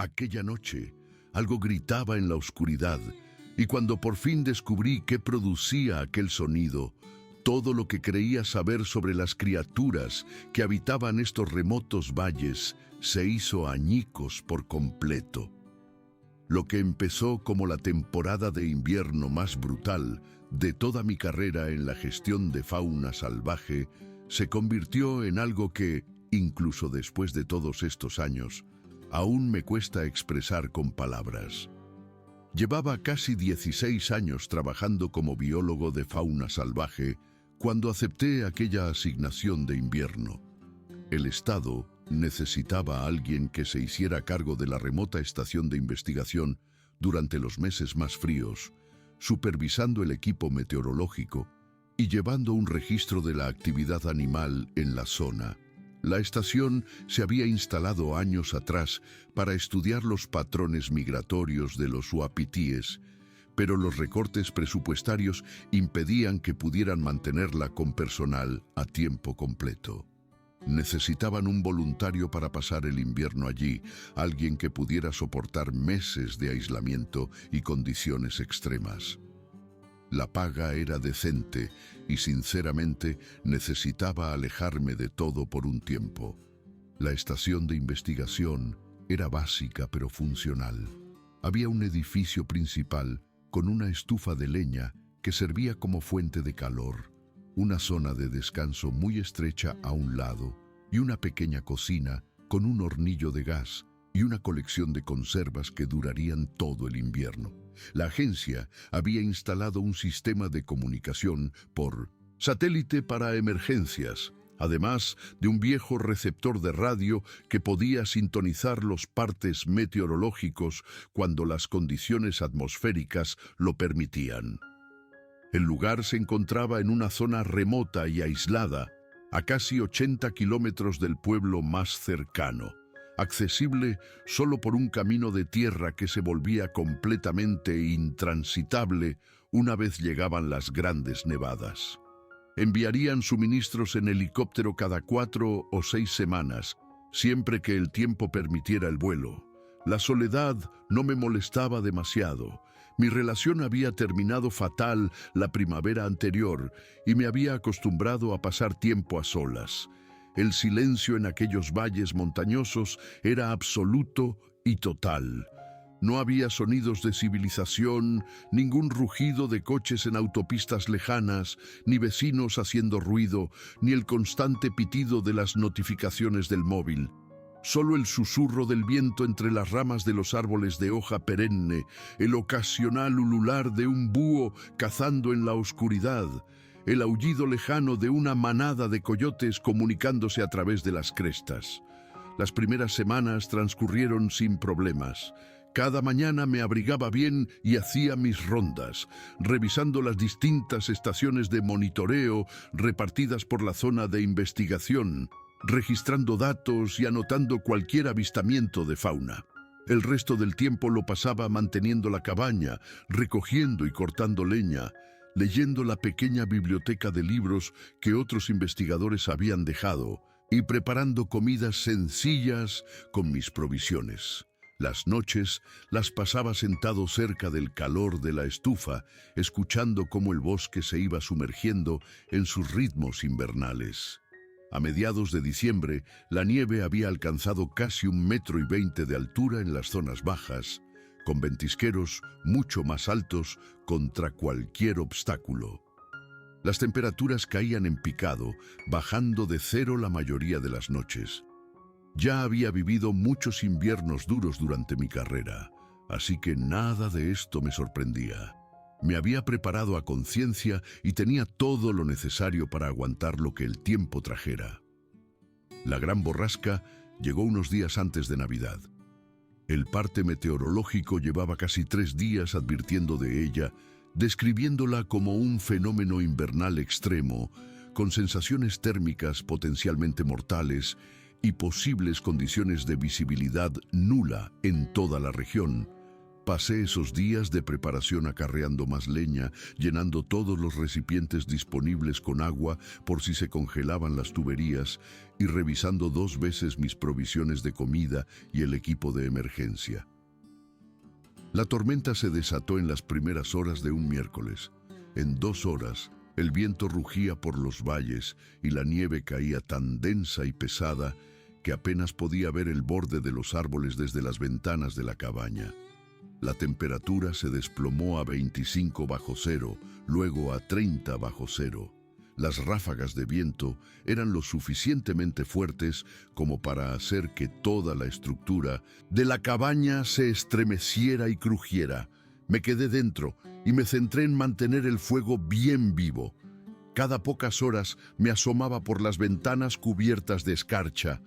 Aquella noche, algo gritaba en la oscuridad, y cuando por fin descubrí qué producía aquel sonido, todo lo que creía saber sobre las criaturas que habitaban estos remotos valles se hizo añicos por completo. Lo que empezó como la temporada de invierno más brutal de toda mi carrera en la gestión de fauna salvaje se convirtió en algo que, incluso después de todos estos años, aún me cuesta expresar con palabras. Llevaba casi 16 años trabajando como biólogo de fauna salvaje cuando acepté aquella asignación de invierno. El Estado necesitaba a alguien que se hiciera cargo de la remota estación de investigación durante los meses más fríos, supervisando el equipo meteorológico y llevando un registro de la actividad animal en la zona. La estación se había instalado años atrás para estudiar los patrones migratorios de los uapitíes, pero los recortes presupuestarios impedían que pudieran mantenerla con personal a tiempo completo. Necesitaban un voluntario para pasar el invierno allí, alguien que pudiera soportar meses de aislamiento y condiciones extremas. La paga era decente y, sinceramente, necesitaba alejarme de todo por un tiempo. La estación de investigación era básica pero funcional. Había un edificio principal con una estufa de leña que servía como fuente de calor, una zona de descanso muy estrecha a un lado y una pequeña cocina con un hornillo de gas y una colección de conservas que durarían todo el invierno. La agencia había instalado un sistema de comunicación por satélite para emergencias, además de un viejo receptor de radio que podía sintonizar los partes meteorológicos cuando las condiciones atmosféricas lo permitían. El lugar se encontraba en una zona remota y aislada, a casi 80 kilómetros del pueblo más cercano, accesible solo por un camino de tierra que se volvía completamente intransitable una vez llegaban las grandes nevadas. Enviarían suministros en helicóptero cada 4 o 6 semanas, siempre que el tiempo permitiera el vuelo. La soledad no me molestaba demasiado. Mi relación había terminado fatal la primavera anterior y me había acostumbrado a pasar tiempo a solas. El silencio en aquellos valles montañosos era absoluto y total. No había sonidos de civilización, ningún rugido de coches en autopistas lejanas, ni vecinos haciendo ruido, ni el constante pitido de las notificaciones del móvil. Solo el susurro del viento entre las ramas de los árboles de hoja perenne, el ocasional ulular de un búho cazando en la oscuridad, el aullido lejano de una manada de coyotes comunicándose a través de las crestas. Las primeras semanas transcurrieron sin problemas. Cada mañana me abrigaba bien y hacía mis rondas, revisando las distintas estaciones de monitoreo repartidas por la zona de investigación, registrando datos y anotando cualquier avistamiento de fauna. El resto del tiempo lo pasaba manteniendo la cabaña, recogiendo y cortando leña, leyendo la pequeña biblioteca de libros que otros investigadores habían dejado y preparando comidas sencillas con mis provisiones. Las noches las pasaba sentado cerca del calor de la estufa, escuchando cómo el bosque se iba sumergiendo en sus ritmos invernales. A mediados de diciembre, la nieve había alcanzado casi 1,20 m de altura en las zonas bajas, con ventisqueros mucho más altos contra cualquier obstáculo. Las temperaturas caían en picado, bajando de 0 la mayoría de las noches. Ya había vivido muchos inviernos duros durante mi carrera, así que nada de esto me sorprendía. Me había preparado a conciencia y tenía todo lo necesario para aguantar lo que el tiempo trajera. La gran borrasca llegó unos días antes de Navidad. El parte meteorológico llevaba casi 3 días advirtiendo de ella, describiéndola como un fenómeno invernal extremo, con sensaciones térmicas potencialmente mortales y posibles condiciones de visibilidad nula en toda la región, Pasé esos días de preparación acarreando más leña, llenando todos los recipientes disponibles con agua por si se congelaban las tuberías y revisando 2 veces mis provisiones de comida y el equipo de emergencia. La tormenta se desató en las primeras horas de un miércoles. En 2 horas, el viento rugía por los valles y la nieve caía tan densa y pesada que apenas podía ver el borde de los árboles desde las ventanas de la cabaña. La temperatura se desplomó a 25 bajo cero, luego a 30 bajo cero. Las ráfagas de viento eran lo suficientemente fuertes como para hacer que toda la estructura de la cabaña se estremeciera y crujiera. Me quedé dentro y me centré en mantener el fuego bien vivo. Cada pocas horas me asomaba por las ventanas cubiertas de escarcha,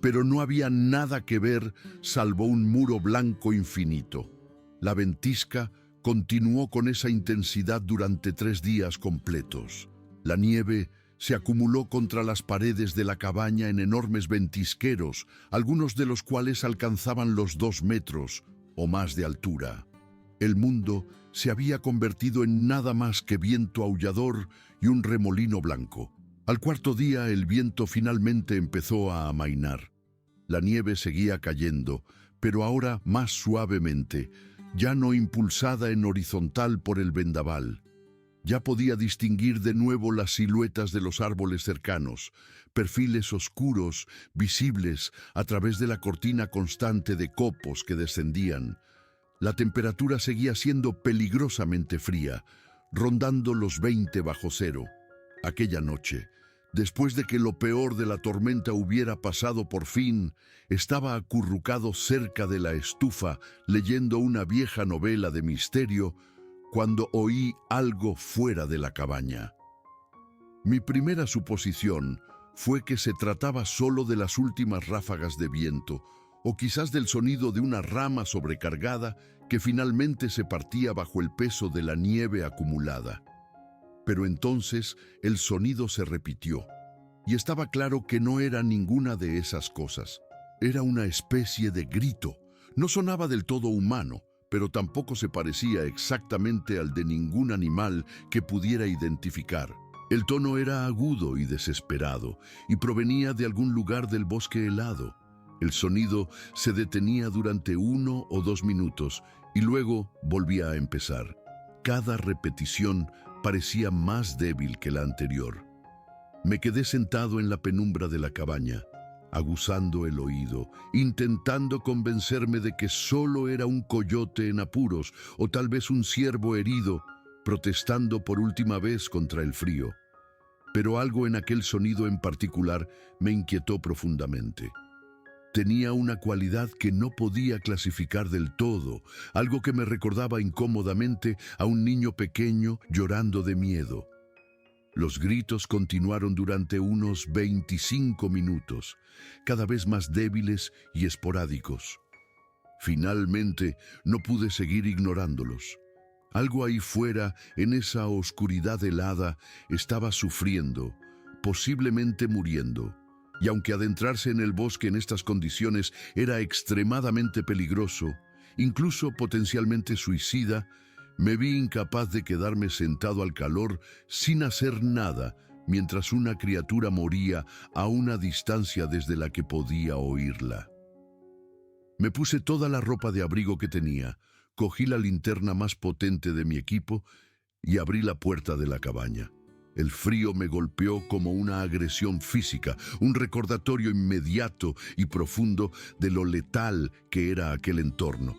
pero no había nada que ver salvo un muro blanco infinito. La ventisca continuó con esa intensidad durante 3 días completos. La nieve se acumuló contra las paredes de la cabaña en enormes ventisqueros, algunos de los cuales alcanzaban los 2 metros o más de altura. El mundo se había convertido en nada más que viento aullador y un remolino blanco. Al 4.º día el viento finalmente empezó a amainar. La nieve seguía cayendo, pero ahora más suavemente, ya no impulsada en horizontal por el vendaval. Ya podía distinguir de nuevo las siluetas de los árboles cercanos, perfiles oscuros, visibles a través de la cortina constante de copos que descendían. La temperatura seguía siendo peligrosamente fría, rondando los 20 bajo cero. Aquella noche, después de que lo peor de la tormenta hubiera pasado por fin, estaba acurrucado cerca de la estufa leyendo una vieja novela de misterio cuando oí algo fuera de la cabaña. Mi primera suposición fue que se trataba solo de las últimas ráfagas de viento o quizás del sonido de una rama sobrecargada que finalmente se partía bajo el peso de la nieve acumulada. Pero entonces el sonido se repitió, y estaba claro que no era ninguna de esas cosas. Era una especie de grito. No sonaba del todo humano, pero tampoco se parecía exactamente al de ningún animal que pudiera identificar. El tono era agudo y desesperado, y provenía de algún lugar del bosque helado. El sonido se detenía durante 1 o 2 minutos, y luego volvía a empezar. Cada repetición parecía más débil que la anterior. Me quedé sentado en la penumbra de la cabaña, aguzando el oído, intentando convencerme de que solo era un coyote en apuros o tal vez un ciervo herido, protestando por última vez contra el frío. Pero algo en aquel sonido en particular me inquietó profundamente. Tenía una cualidad que no podía clasificar del todo, algo que me recordaba incómodamente a un niño pequeño llorando de miedo. Los gritos continuaron durante unos 25 minutos, cada vez más débiles y esporádicos. Finalmente, no pude seguir ignorándolos. Algo ahí fuera, en esa oscuridad helada, estaba sufriendo, posiblemente muriendo. Y aunque adentrarse en el bosque en estas condiciones era extremadamente peligroso, incluso potencialmente suicida, me vi incapaz de quedarme sentado al calor sin hacer nada mientras una criatura moría a una distancia desde la que podía oírla. Me puse toda la ropa de abrigo que tenía, cogí la linterna más potente de mi equipo y abrí la puerta de la cabaña. El frío me golpeó como una agresión física, un recordatorio inmediato y profundo de lo letal que era aquel entorno.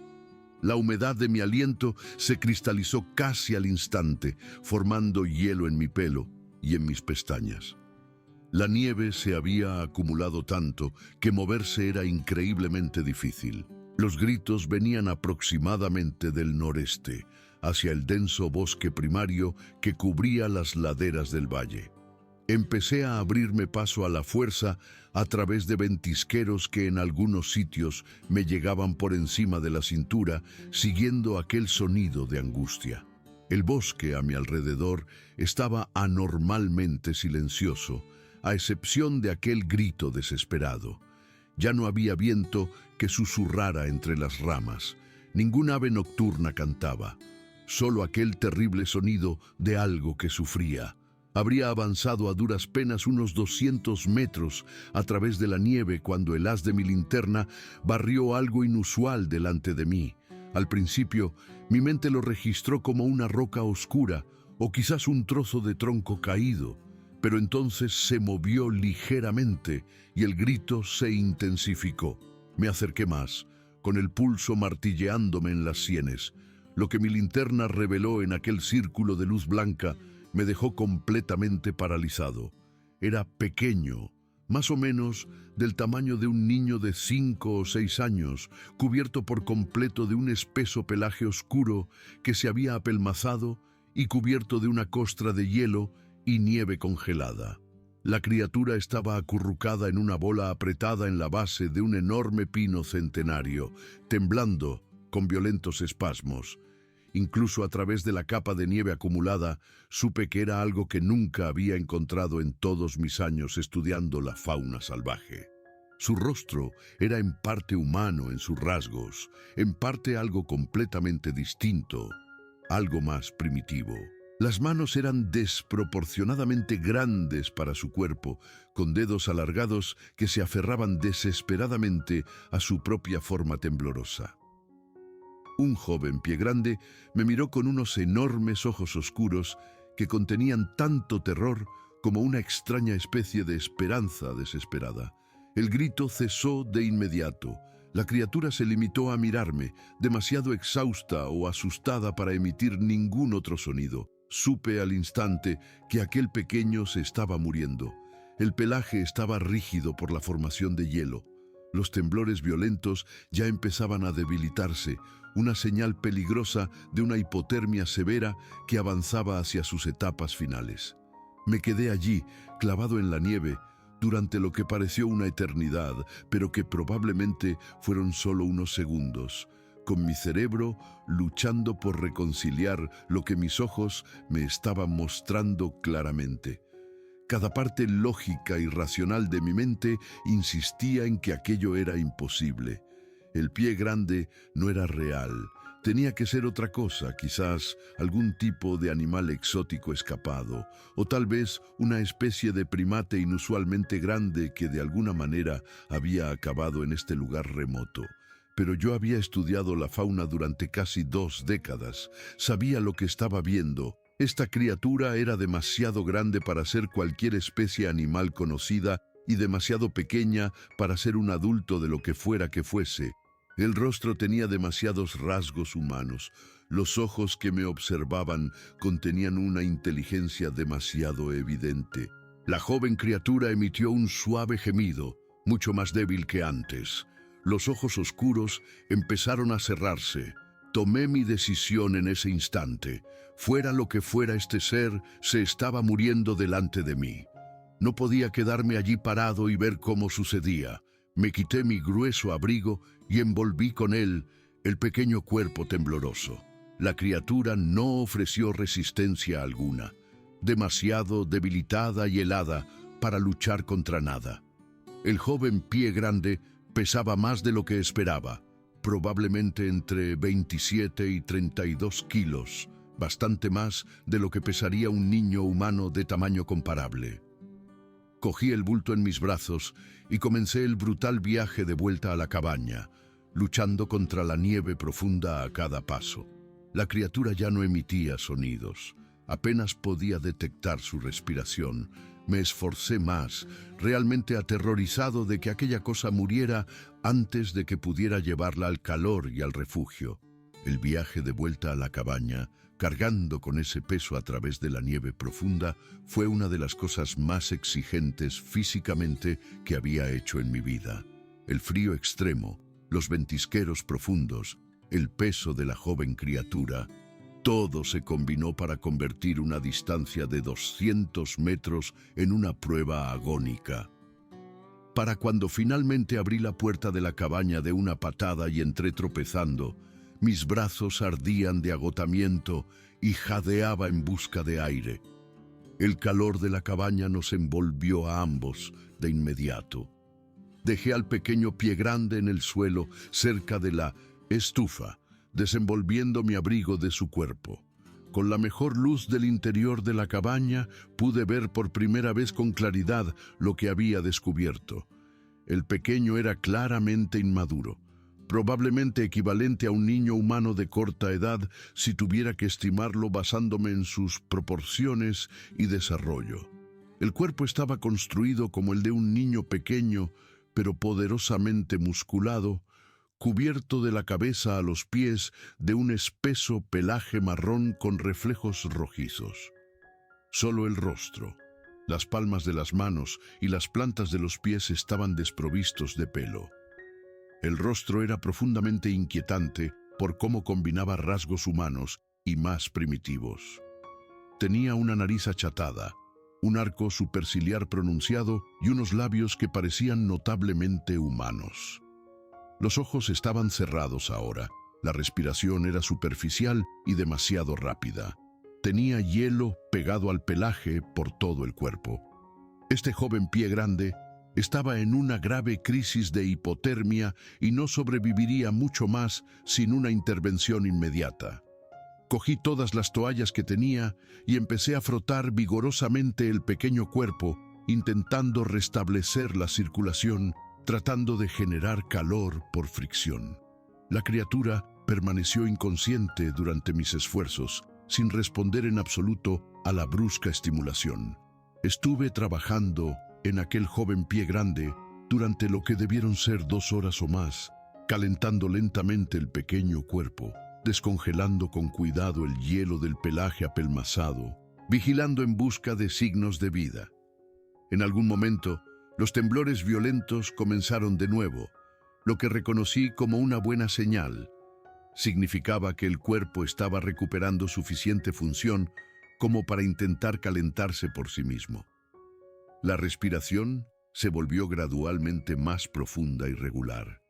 La humedad de mi aliento se cristalizó casi al instante, formando hielo en mi pelo y en mis pestañas. La nieve se había acumulado tanto que moverse era increíblemente difícil. Los gritos venían aproximadamente del noreste, hacia el denso bosque primario que cubría las laderas del valle. Empecé a abrirme paso a la fuerza a través de ventisqueros que en algunos sitios me llegaban por encima de la cintura, siguiendo aquel sonido de angustia. El bosque a mi alrededor estaba anormalmente silencioso, a excepción de aquel grito desesperado. Ya no había viento que susurrara entre las ramas, Ningún ave nocturna cantaba, solo aquel terrible sonido de algo que sufría. Habría avanzado a duras penas unos 200 metros a través de la nieve cuando el haz de mi linterna barrió algo inusual delante de mí. Al principio, mi mente lo registró como una roca oscura o quizás un trozo de tronco caído, pero entonces se movió ligeramente y el grito se intensificó. Me acerqué más, con el pulso martilleándome en las sienes. Lo que mi linterna reveló en aquel círculo de luz blanca me dejó completamente paralizado. Era pequeño, más o menos del tamaño de un niño de 5 o 6 años, cubierto por completo de un espeso pelaje oscuro que se había apelmazado y cubierto de una costra de hielo y nieve congelada. La criatura estaba acurrucada en una bola apretada en la base de un enorme pino centenario, temblando con violentos espasmos. Incluso a través de la capa de nieve acumulada, supe que era algo que nunca había encontrado en todos mis años estudiando la fauna salvaje. Su rostro era en parte humano en sus rasgos, en parte algo completamente distinto, algo más primitivo. Las manos eran desproporcionadamente grandes para su cuerpo, con dedos alargados que se aferraban desesperadamente a su propia forma temblorosa. Un joven pie grande me miró con unos enormes ojos oscuros que contenían tanto terror como una extraña especie de esperanza desesperada. El grito cesó de inmediato. La criatura se limitó a mirarme, demasiado exhausta o asustada para emitir ningún otro sonido. Supe al instante que aquel pequeño se estaba muriendo. El pelaje estaba rígido por la formación de hielo. Los temblores violentos ya empezaban a debilitarse, una señal peligrosa de una hipotermia severa que avanzaba hacia sus etapas finales. Me quedé allí, clavado en la nieve, durante lo que pareció una eternidad, pero que probablemente fueron solo unos segundos, con mi cerebro luchando por reconciliar lo que mis ojos me estaban mostrando claramente. Cada parte lógica y racional de mi mente insistía en que aquello era imposible. El pie grande no era real. Tenía que ser otra cosa, quizás algún tipo de animal exótico escapado, o tal vez una especie de primate inusualmente grande que de alguna manera había acabado en este lugar remoto. Pero yo había estudiado la fauna durante casi 2 décadas. Sabía lo que estaba viendo. Esta criatura era demasiado grande para ser cualquier especie animal conocida y demasiado pequeña para ser un adulto de lo que fuera que fuese. El rostro tenía demasiados rasgos humanos. Los ojos que me observaban contenían una inteligencia demasiado evidente. La joven criatura emitió un suave gemido, mucho más débil que antes. Los ojos oscuros empezaron a cerrarse. Tomé mi decisión en ese instante. Fuera lo que fuera este ser, se estaba muriendo delante de mí. No podía quedarme allí parado y ver cómo sucedía. Me quité mi grueso abrigo y envolví con él el pequeño cuerpo tembloroso. La criatura no ofreció resistencia alguna, demasiado debilitada y helada para luchar contra nada. El joven pie grande pesaba más de lo que esperaba, probablemente entre 27 y 32 kilos, bastante más de lo que pesaría un niño humano de tamaño comparable. Cogí el bulto en mis brazos y comencé el brutal viaje de vuelta a la cabaña, luchando contra la nieve profunda a cada paso. La criatura ya no emitía sonidos, apenas podía detectar su respiración. Me esforcé más, realmente aterrorizado de que aquella cosa muriera antes de que pudiera llevarla al calor y al refugio. El viaje de vuelta a la cabaña, cargando con ese peso a través de la nieve profunda, fue una de las cosas más exigentes físicamente que había hecho en mi vida. El frío extremo, los ventisqueros profundos, el peso de la joven criatura, todo se combinó para convertir una distancia de 200 metros en una prueba agónica. Para cuando finalmente abrí la puerta de la cabaña de una patada y entré tropezando, mis brazos ardían de agotamiento y jadeaba en busca de aire. El calor de la cabaña nos envolvió a ambos de inmediato. Dejé al pequeño pie grande en el suelo cerca de la estufa, desenvolviendo mi abrigo de su cuerpo. Con la mejor luz del interior de la cabaña pude ver por primera vez con claridad lo que había descubierto. El pequeño era claramente inmaduro, probablemente equivalente a un niño humano de corta edad si tuviera que estimarlo basándome en sus proporciones y desarrollo. El cuerpo estaba construido como el de un niño pequeño, pero poderosamente musculado, cubierto de la cabeza a los pies de un espeso pelaje marrón con reflejos rojizos. Solo el rostro, las palmas de las manos y las plantas de los pies estaban desprovistos de pelo. El rostro era profundamente inquietante por cómo combinaba rasgos humanos y más primitivos. Tenía una nariz achatada, un arco superciliar pronunciado y unos labios que parecían notablemente humanos. Los ojos estaban cerrados ahora, la respiración era superficial y demasiado rápida. Tenía hielo pegado al pelaje por todo el cuerpo. Este joven pie grande estaba en una grave crisis de hipotermia y no sobreviviría mucho más sin una intervención inmediata. Cogí todas las toallas que tenía y empecé a frotar vigorosamente el pequeño cuerpo, intentando restablecer la circulación, tratando de generar calor por fricción. La criatura permaneció inconsciente durante mis esfuerzos, sin responder en absoluto a la brusca estimulación. Estuve trabajando en aquel joven pie grande durante lo que debieron ser 2 horas o más, calentando lentamente el pequeño cuerpo, descongelando con cuidado el hielo del pelaje apelmazado, vigilando en busca de signos de vida. En algún momento, los temblores violentos comenzaron de nuevo, lo que reconocí como una buena señal. Significaba que el cuerpo estaba recuperando suficiente función como para intentar calentarse por sí mismo. La respiración se volvió gradualmente más profunda y regular.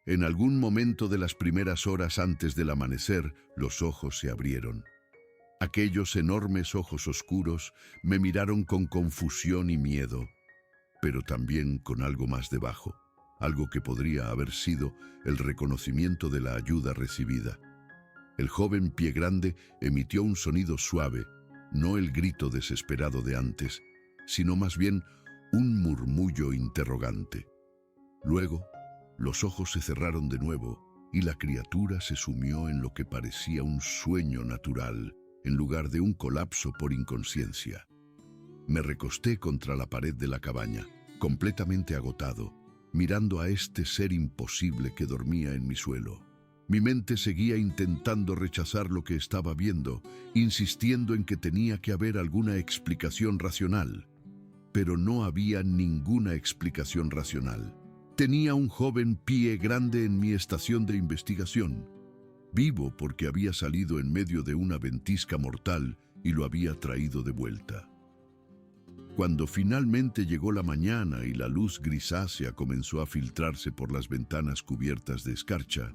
En algún momento de las primeras horas antes del amanecer, los ojos se abrieron. Aquellos enormes ojos oscuros me miraron con confusión y miedo, pero también con algo más debajo, algo que podría haber sido el reconocimiento de la ayuda recibida. El joven pie grande emitió un sonido suave, no el grito desesperado de antes, sino más bien un murmullo interrogante. Luego, los ojos se cerraron de nuevo y la criatura se sumió en lo que parecía un sueño natural, en lugar de un colapso por inconsciencia. Me recosté contra la pared de la cabaña, completamente agotado, mirando a este ser imposible que dormía en mi suelo. Mi mente seguía intentando rechazar lo que estaba viendo, insistiendo en que tenía que haber alguna explicación racional. Pero no había ninguna explicación racional. Tenía un joven pie grande en mi estación de investigación, vivo porque había salido en medio de una ventisca mortal y lo había traído de vuelta. Cuando finalmente llegó la mañana y la luz grisácea comenzó a filtrarse por las ventanas cubiertas de escarcha,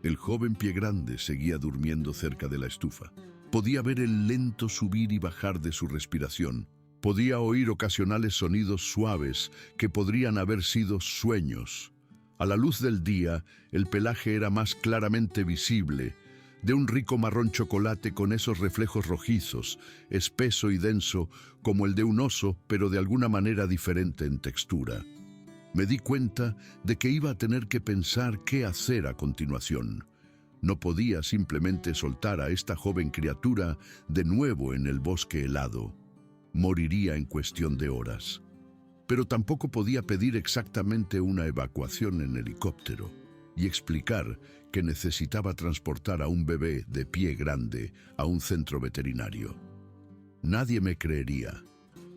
el joven pie grande seguía durmiendo cerca de la estufa. Podía ver el lento subir y bajar de su respiración. Podía oír ocasionales sonidos suaves que podrían haber sido sueños. A la luz del día, el pelaje era más claramente visible, de un rico marrón chocolate con esos reflejos rojizos, espeso y denso como el de un oso, pero de alguna manera diferente en textura. Me di cuenta de que iba a tener que pensar qué hacer a continuación. No podía simplemente soltar a esta joven criatura de nuevo en el bosque helado. Moriría en cuestión de horas. Pero tampoco podía pedir exactamente una evacuación en helicóptero y explicar que necesitaba transportar a un bebé de pie grande a un centro veterinario. Nadie me creería,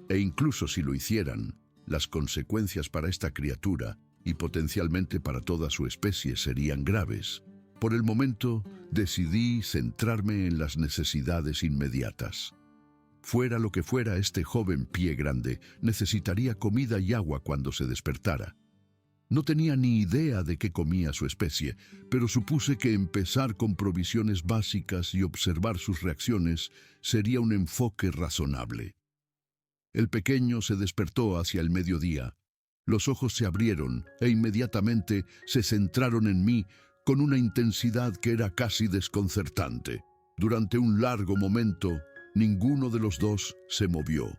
e incluso si lo hicieran, las consecuencias para esta criatura y potencialmente para toda su especie serían graves. Por el momento, decidí centrarme en las necesidades inmediatas. Fuera lo que fuera, este joven pie grande necesitaría comida y agua cuando se despertara. No tenía ni idea de qué comía su especie, pero supuse que empezar con provisiones básicas y observar sus reacciones sería un enfoque razonable. El pequeño se despertó hacia el mediodía. Los ojos se abrieron e inmediatamente se centraron en mí con una intensidad que era casi desconcertante. Durante un largo momento, ninguno de los dos se movió.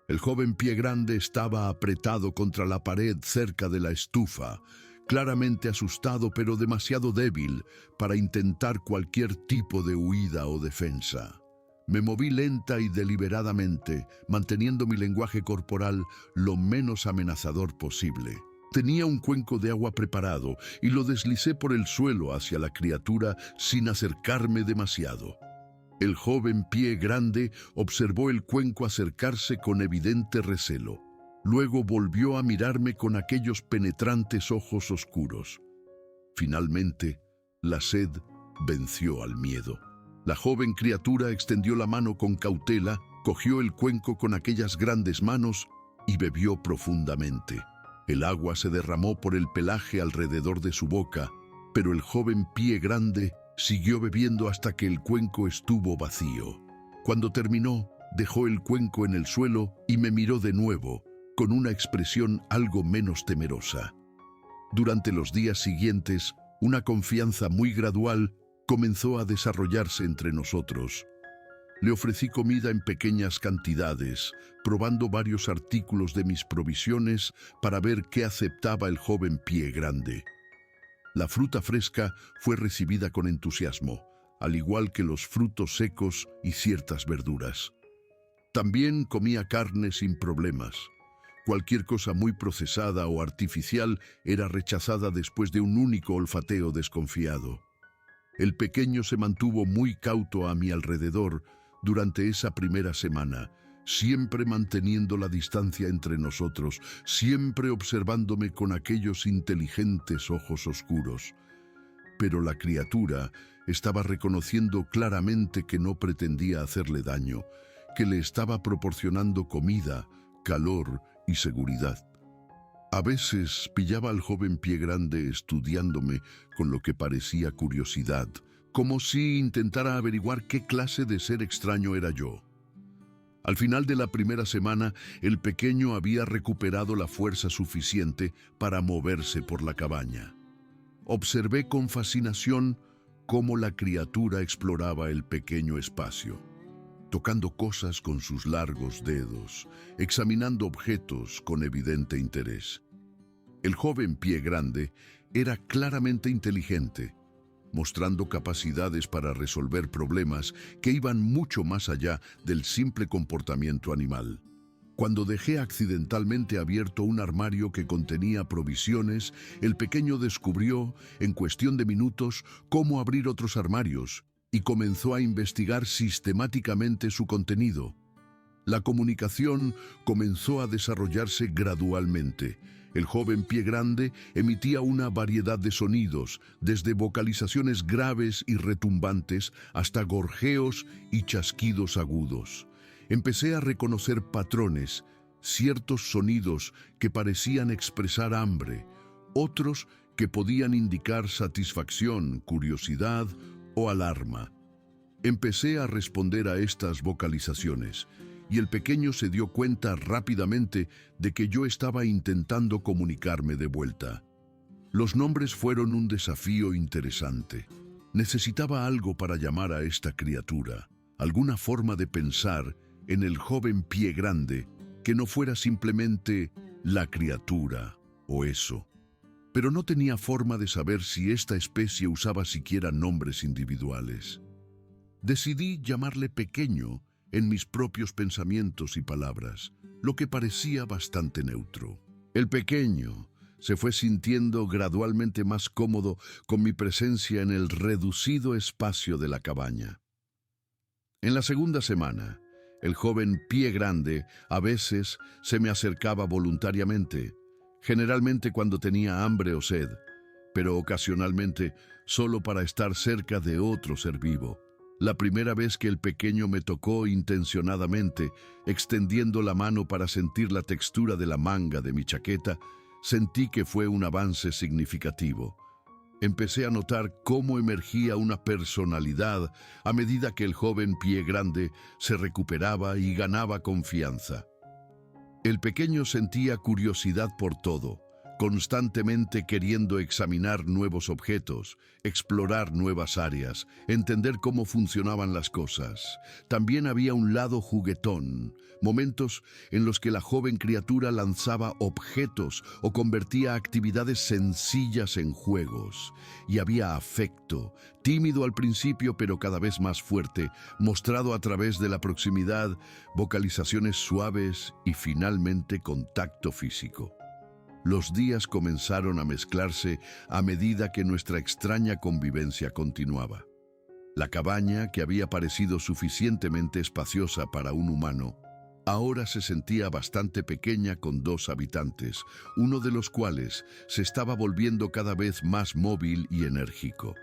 El joven Pie Grande estaba apretado contra la pared cerca de la estufa, claramente asustado pero demasiado débil para intentar cualquier tipo de huida o defensa. Me moví lenta y deliberadamente, manteniendo mi lenguaje corporal lo menos amenazador posible. Tenía un cuenco de agua preparado y lo deslicé por el suelo hacia la criatura sin acercarme demasiado. El joven Pie Grande observó el cuenco acercarse con evidente recelo. Luego volvió a mirarme con aquellos penetrantes ojos oscuros. Finalmente, la sed venció al miedo. La joven criatura extendió la mano con cautela, cogió el cuenco con aquellas grandes manos y bebió profundamente. El agua se derramó por el pelaje alrededor de su boca, pero el joven Pie Grande siguió bebiendo hasta que el cuenco estuvo vacío. Cuando terminó, dejó el cuenco en el suelo y me miró de nuevo, con una expresión algo menos temerosa. Durante los días siguientes, una confianza muy gradual comenzó a desarrollarse entre nosotros. Le ofrecí comida en pequeñas cantidades, probando varios artículos de mis provisiones para ver qué aceptaba el joven Pie Grande. La fruta fresca fue recibida con entusiasmo, al igual que los frutos secos y ciertas verduras. También comía carne sin problemas. Cualquier cosa muy procesada o artificial era rechazada después de un único olfateo desconfiado. El pequeño se mantuvo muy cauto a mi alrededor durante esa primera semana, siempre manteniendo la distancia entre nosotros, siempre observándome con aquellos inteligentes ojos oscuros. Pero la criatura estaba reconociendo claramente que no pretendía hacerle daño, que le estaba proporcionando comida, calor y seguridad. A veces pillaba al joven Pie Grande estudiándome con lo que parecía curiosidad, como si intentara averiguar qué clase de ser extraño era yo. Al final de la primera semana, el pequeño había recuperado la fuerza suficiente para moverse por la cabaña. Observé con fascinación cómo la criatura exploraba el pequeño espacio, tocando cosas con sus largos dedos, examinando objetos con evidente interés. El joven Pie Grande era claramente inteligente, mostrando capacidades para resolver problemas que iban mucho más allá del simple comportamiento animal. Cuando dejé accidentalmente abierto un armario que contenía provisiones, el pequeño descubrió, en cuestión de minutos, cómo abrir otros armarios y comenzó a investigar sistemáticamente su contenido. La comunicación comenzó a desarrollarse gradualmente. El joven Pie Grande emitía una variedad de sonidos, desde vocalizaciones graves y retumbantes hasta gorjeos y chasquidos agudos. Empecé a reconocer patrones, ciertos sonidos que parecían expresar hambre, otros que podían indicar satisfacción, curiosidad o alarma. Empecé a responder a estas vocalizaciones, y el pequeño se dio cuenta rápidamente de que yo estaba intentando comunicarme de vuelta. Los nombres fueron un desafío interesante. Necesitaba algo para llamar a esta criatura, alguna forma de pensar en el joven Pie Grande que no fuera simplemente la criatura o eso. Pero no tenía forma de saber si esta especie usaba siquiera nombres individuales. Decidí llamarle pequeño en mis propios pensamientos y palabras, lo que parecía bastante neutro. El pequeño se fue sintiendo gradualmente más cómodo con mi presencia en el reducido espacio de la cabaña. En la segunda semana, el joven Pie Grande a veces se me acercaba voluntariamente, generalmente cuando tenía hambre o sed, pero ocasionalmente solo para estar cerca de otro ser vivo. La primera vez que el pequeño me tocó intencionadamente, extendiendo la mano para sentir la textura de la manga de mi chaqueta, sentí que fue un avance significativo. Empecé a notar cómo emergía una personalidad a medida que el joven Pie Grande se recuperaba y ganaba confianza. El pequeño sentía curiosidad por todo, constantemente queriendo examinar nuevos objetos, explorar nuevas áreas, entender cómo funcionaban las cosas. También había un lado juguetón, momentos en los que la joven criatura lanzaba objetos o convertía actividades sencillas en juegos. Y había afecto, tímido al principio pero cada vez más fuerte, mostrado a través de la proximidad, vocalizaciones suaves y finalmente contacto físico. Los días comenzaron a mezclarse a medida que nuestra extraña convivencia continuaba. La cabaña, que había parecido suficientemente espaciosa para un humano, ahora se sentía bastante pequeña con 2 habitantes, uno de los cuales se estaba volviendo cada vez más móvil y enérgico.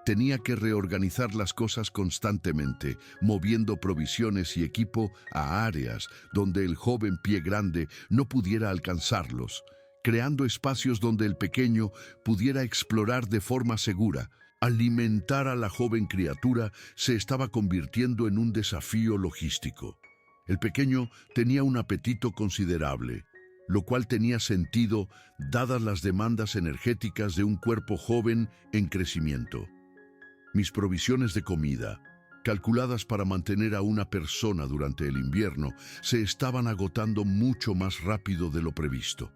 Tenía que reorganizar las cosas constantemente, moviendo provisiones y equipo a áreas donde el joven pie grande no pudiera alcanzarlos, creando espacios donde el pequeño pudiera explorar de forma segura. Alimentar a la joven criatura se estaba convirtiendo en un desafío logístico. El pequeño tenía un apetito considerable, lo cual tenía sentido dadas las demandas energéticas de un cuerpo joven en crecimiento. Mis provisiones de comida, calculadas para mantener a una persona durante el invierno, se estaban agotando mucho más rápido de lo previsto.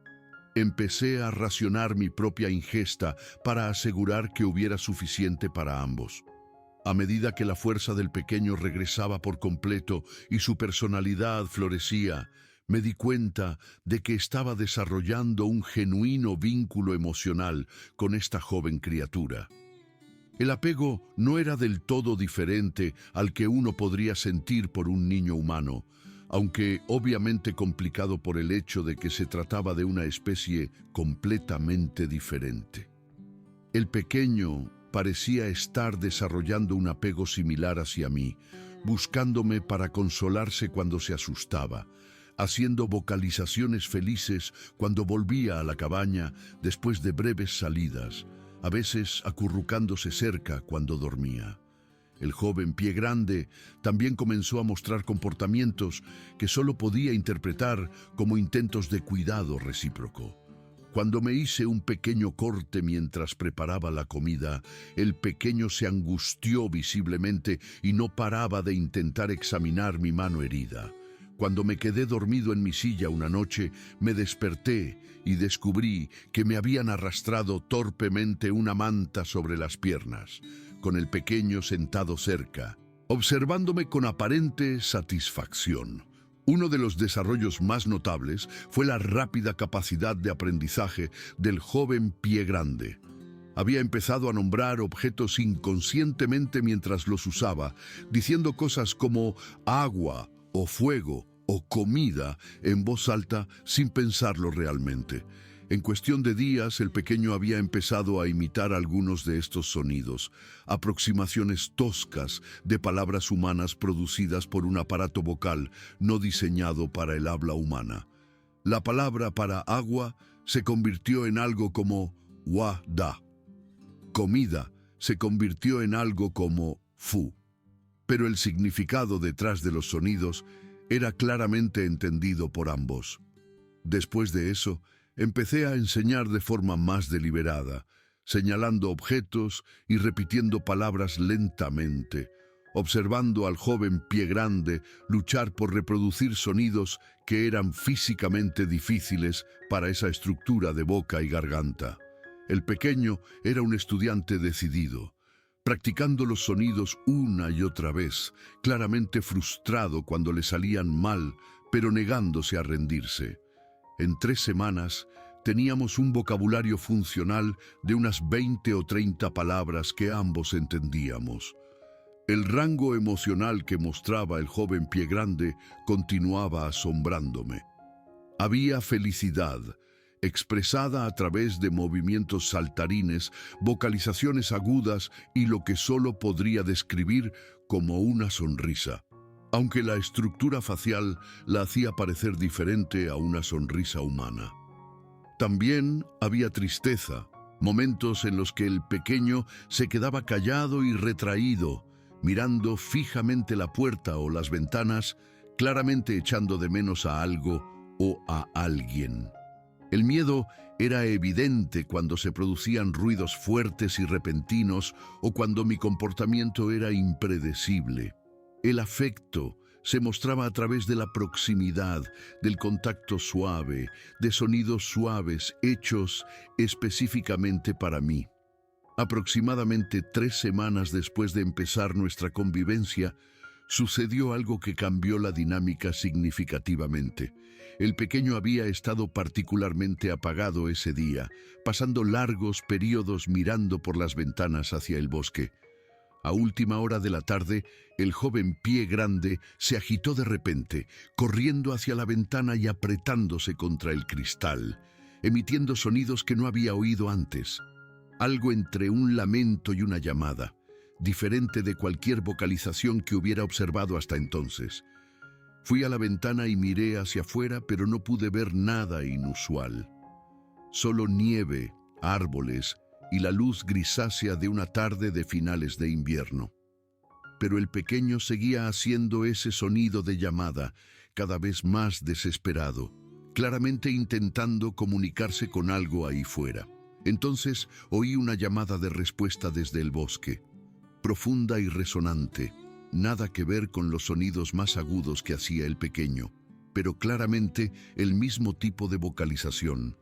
Empecé a racionar mi propia ingesta para asegurar que hubiera suficiente para ambos. A medida que la fuerza del pequeño regresaba por completo y su personalidad florecía, me di cuenta de que estaba desarrollando un genuino vínculo emocional con esta joven criatura. El apego no era del todo diferente al que uno podría sentir por un niño humano, aunque obviamente complicado por el hecho de que se trataba de una especie completamente diferente. El pequeño parecía estar desarrollando un apego similar hacia mí, buscándome para consolarse cuando se asustaba, haciendo vocalizaciones felices cuando volvía a la cabaña después de breves salidas, a veces acurrucándose cerca cuando dormía. El joven pie grande también comenzó a mostrar comportamientos que solo podía interpretar como intentos de cuidado recíproco. Cuando me hice un pequeño corte mientras preparaba la comida, el pequeño se angustió visiblemente y no paraba de intentar examinar mi mano herida. Cuando me quedé dormido en mi silla una noche, me desperté y descubrí que me habían arrastrado torpemente una manta sobre las piernas, con el pequeño sentado cerca, observándome con aparente satisfacción. Uno de los desarrollos más notables fue la rápida capacidad de aprendizaje del joven pie grande. Había empezado a nombrar objetos inconscientemente mientras los usaba, diciendo cosas como agua o fuego o comida en voz alta sin pensarlo realmente. En cuestión de días, el pequeño había empezado a imitar algunos de estos sonidos, aproximaciones toscas de palabras humanas producidas por un aparato vocal no diseñado para el habla humana. La palabra para agua se convirtió en algo como wa-da. Comida se convirtió en algo como fu. Pero el significado detrás de los sonidos era claramente entendido por ambos. Después de eso, empecé a enseñar de forma más deliberada, señalando objetos y repitiendo palabras lentamente, observando al joven pie grande luchar por reproducir sonidos que eran físicamente difíciles para esa estructura de boca y garganta. El pequeño era un estudiante decidido, practicando los sonidos una y otra vez, claramente frustrado cuando le salían mal, pero negándose a rendirse. En 3 semanas teníamos un vocabulario funcional de unas 20 o 30 palabras que ambos entendíamos. El rango emocional que mostraba el joven pie grande continuaba asombrándome. Había felicidad, expresada a través de movimientos saltarines, vocalizaciones agudas y lo que solo podría describir como una sonrisa, aunque la estructura facial la hacía parecer diferente a una sonrisa humana. También había tristeza, momentos en los que el pequeño se quedaba callado y retraído, mirando fijamente la puerta o las ventanas, claramente echando de menos a algo o a alguien. El miedo era evidente cuando se producían ruidos fuertes y repentinos o cuando mi comportamiento era impredecible. El afecto se mostraba a través de la proximidad, del contacto suave, de sonidos suaves hechos específicamente para mí. Aproximadamente 3 semanas después de empezar nuestra convivencia, sucedió algo que cambió la dinámica significativamente. El pequeño había estado particularmente apagado ese día, pasando largos periodos mirando por las ventanas hacia el bosque. A última hora de la tarde, el joven Pie Grande se agitó de repente, corriendo hacia la ventana y apretándose contra el cristal, emitiendo sonidos que no había oído antes. Algo entre un lamento y una llamada, diferente de cualquier vocalización que hubiera observado hasta entonces. Fui a la ventana y miré hacia afuera, pero no pude ver nada inusual. Solo nieve, árboles y la luz grisácea de una tarde de finales de invierno. Pero el pequeño seguía haciendo ese sonido de llamada, cada vez más desesperado, claramente intentando comunicarse con algo ahí fuera. Entonces oí una llamada de respuesta desde el bosque, profunda y resonante, nada que ver con los sonidos más agudos que hacía el pequeño, pero claramente el mismo tipo de vocalización.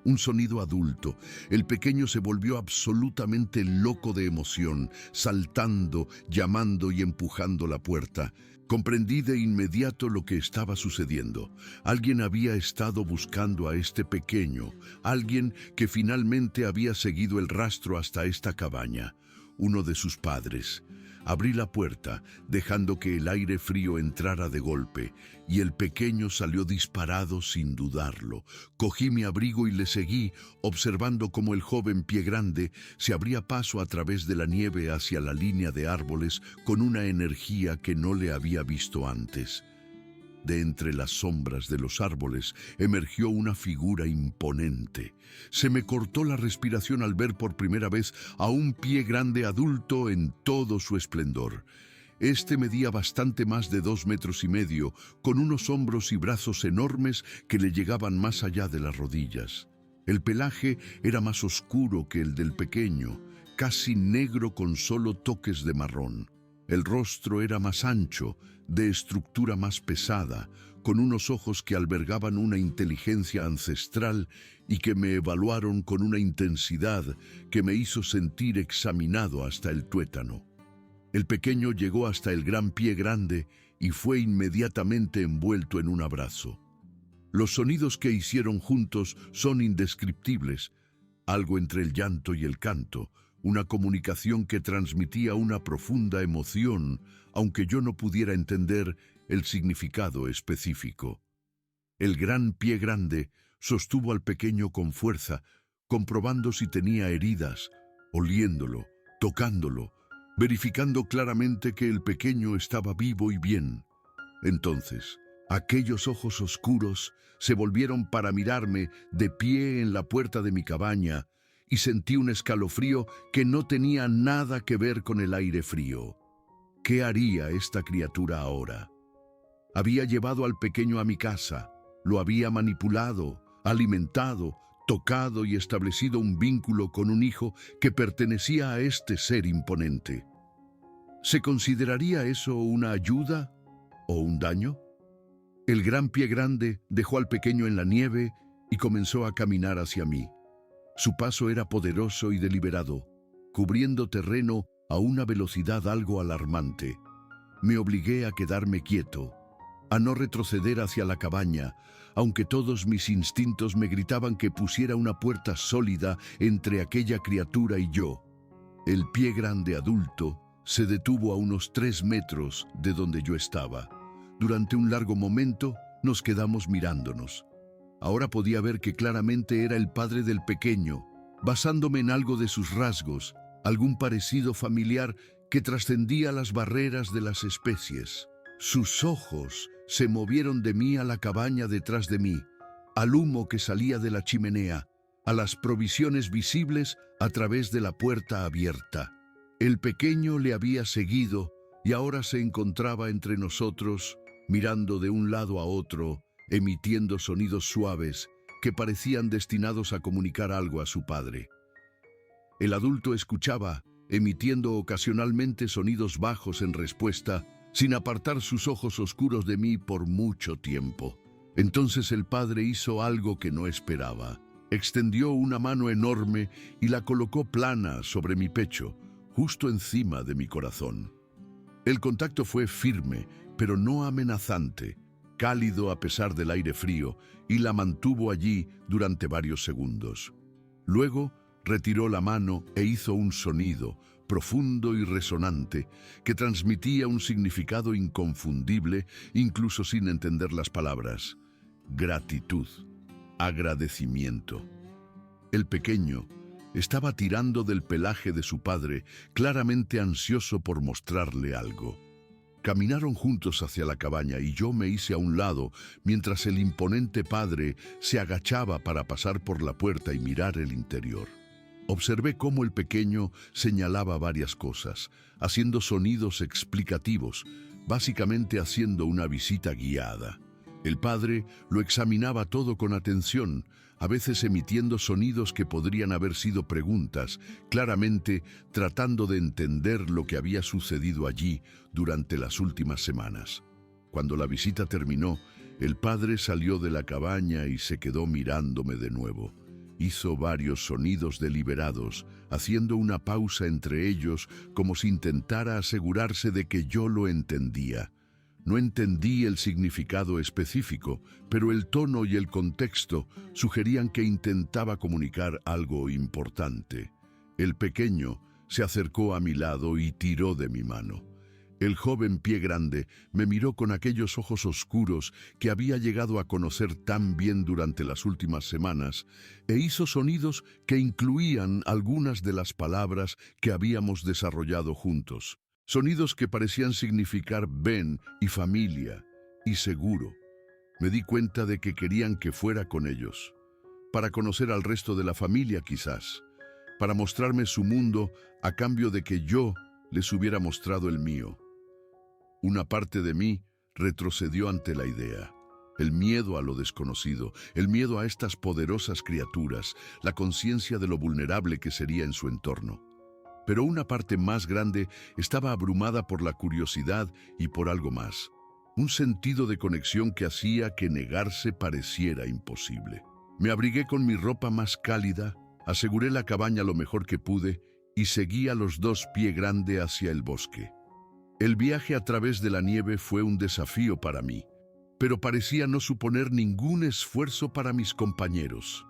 Un sonido adulto. El pequeño se volvió absolutamente loco de emoción, saltando, llamando y empujando la puerta. Comprendí de inmediato lo que estaba sucediendo. Alguien había estado buscando a este pequeño, alguien que finalmente había seguido el rastro hasta esta cabaña, uno de sus padres. Abrí la puerta, dejando que el aire frío entrara de golpe, y el pequeño salió disparado sin dudarlo. Cogí mi abrigo y le seguí, observando cómo el joven Pie Grande se abría paso a través de la nieve hacia la línea de árboles con una energía que no le había visto antes. De entre las sombras de los árboles emergió una figura imponente. Se me cortó la respiración al ver por primera vez a un Pie Grande adulto en todo su esplendor. Este medía bastante más de 2,5 metros, con unos hombros y brazos enormes que le llegaban más allá de las rodillas. El pelaje era más oscuro que el del pequeño, casi negro con solo toques de marrón. El rostro era más ancho, de estructura más pesada, con unos ojos que albergaban una inteligencia ancestral y que me evaluaron con una intensidad que me hizo sentir examinado hasta el tuétano. El pequeño llegó hasta el gran Pie Grande y fue inmediatamente envuelto en un abrazo. Los sonidos que hicieron juntos son indescriptibles, algo entre el llanto y el canto, una comunicación que transmitía una profunda emoción, aunque yo no pudiera entender el significado específico. El gran Pie Grande sostuvo al pequeño con fuerza, comprobando si tenía heridas, oliéndolo, tocándolo, verificando claramente que el pequeño estaba vivo y bien. Entonces, aquellos ojos oscuros se volvieron para mirarme de pie en la puerta de mi cabaña, y sentí un escalofrío que no tenía nada que ver con el aire frío. ¿Qué haría esta criatura ahora? Había llevado al pequeño a mi casa, lo había manipulado, alimentado, tocado y establecido un vínculo con un hijo que pertenecía a este ser imponente. ¿Se consideraría eso una ayuda o un daño? El gran Pie Grande dejó al pequeño en la nieve y comenzó a caminar hacia mí. Su paso era poderoso y deliberado, cubriendo terreno a una velocidad algo alarmante. Me obligué a quedarme quieto, a no retroceder hacia la cabaña, aunque todos mis instintos me gritaban que pusiera una puerta sólida entre aquella criatura y yo. El Pie Grande adulto se detuvo a unos 3 metros de donde yo estaba. Durante un largo momento nos quedamos mirándonos. Ahora podía ver que claramente era el padre del pequeño, basándome en algo de sus rasgos, algún parecido familiar que trascendía las barreras de las especies. Sus ojos se movieron de mí a la cabaña detrás de mí, al humo que salía de la chimenea, a las provisiones visibles a través de la puerta abierta. El pequeño le había seguido y ahora se encontraba entre nosotros, mirando de un lado a otro, emitiendo sonidos suaves que parecían destinados a comunicar algo a su padre. El adulto escuchaba, emitiendo ocasionalmente sonidos bajos en respuesta, sin apartar sus ojos oscuros de mí por mucho tiempo. Entonces el padre hizo algo que no esperaba. Extendió una mano enorme y la colocó plana sobre mi pecho, justo encima de mi corazón. El contacto fue firme, pero no amenazante, cálido a pesar del aire frío, y la mantuvo allí durante varios segundos. Luego retiró la mano e hizo un sonido profundo y resonante que transmitía un significado inconfundible, incluso sin entender las palabras. Gratitud, agradecimiento. El pequeño estaba tirando del pelaje de su padre, claramente ansioso por mostrarle algo. Caminaron juntos hacia la cabaña y yo me hice a un lado mientras el imponente padre se agachaba para pasar por la puerta y mirar el interior. Observé cómo el pequeño señalaba varias cosas, haciendo sonidos explicativos, básicamente haciendo una visita guiada. El padre lo examinaba todo con atención, a veces emitiendo sonidos que podrían haber sido preguntas, claramente tratando de entender lo que había sucedido allí durante las últimas semanas. Cuando la visita terminó, el padre salió de la cabaña y se quedó mirándome de nuevo. Hizo varios sonidos deliberados, haciendo una pausa entre ellos como si intentara asegurarse de que yo lo entendía. No entendí el significado específico, pero el tono y el contexto sugerían que intentaba comunicar algo importante. El pequeño se acercó a mi lado y tiró de mi mano. El joven pie grande me miró con aquellos ojos oscuros que había llegado a conocer tan bien durante las últimas semanas e hizo sonidos que incluían algunas de las palabras que habíamos desarrollado juntos. Sonidos que parecían significar ven y familia y seguro. Me di cuenta de que querían que fuera con ellos, para conocer al resto de la familia quizás, para mostrarme su mundo a cambio de que yo les hubiera mostrado el mío. Una parte de mí retrocedió ante la idea. El miedo a lo desconocido, el miedo a estas poderosas criaturas, la conciencia de lo vulnerable que sería en su entorno. Pero una parte más grande estaba abrumada por la curiosidad y por algo más. Un sentido de conexión que hacía que negarse pareciera imposible. Me abrigué con mi ropa más cálida, aseguré la cabaña lo mejor que pude y seguí a los dos pie grande hacia el bosque. El viaje a través de la nieve fue un desafío para mí, pero parecía no suponer ningún esfuerzo para mis compañeros.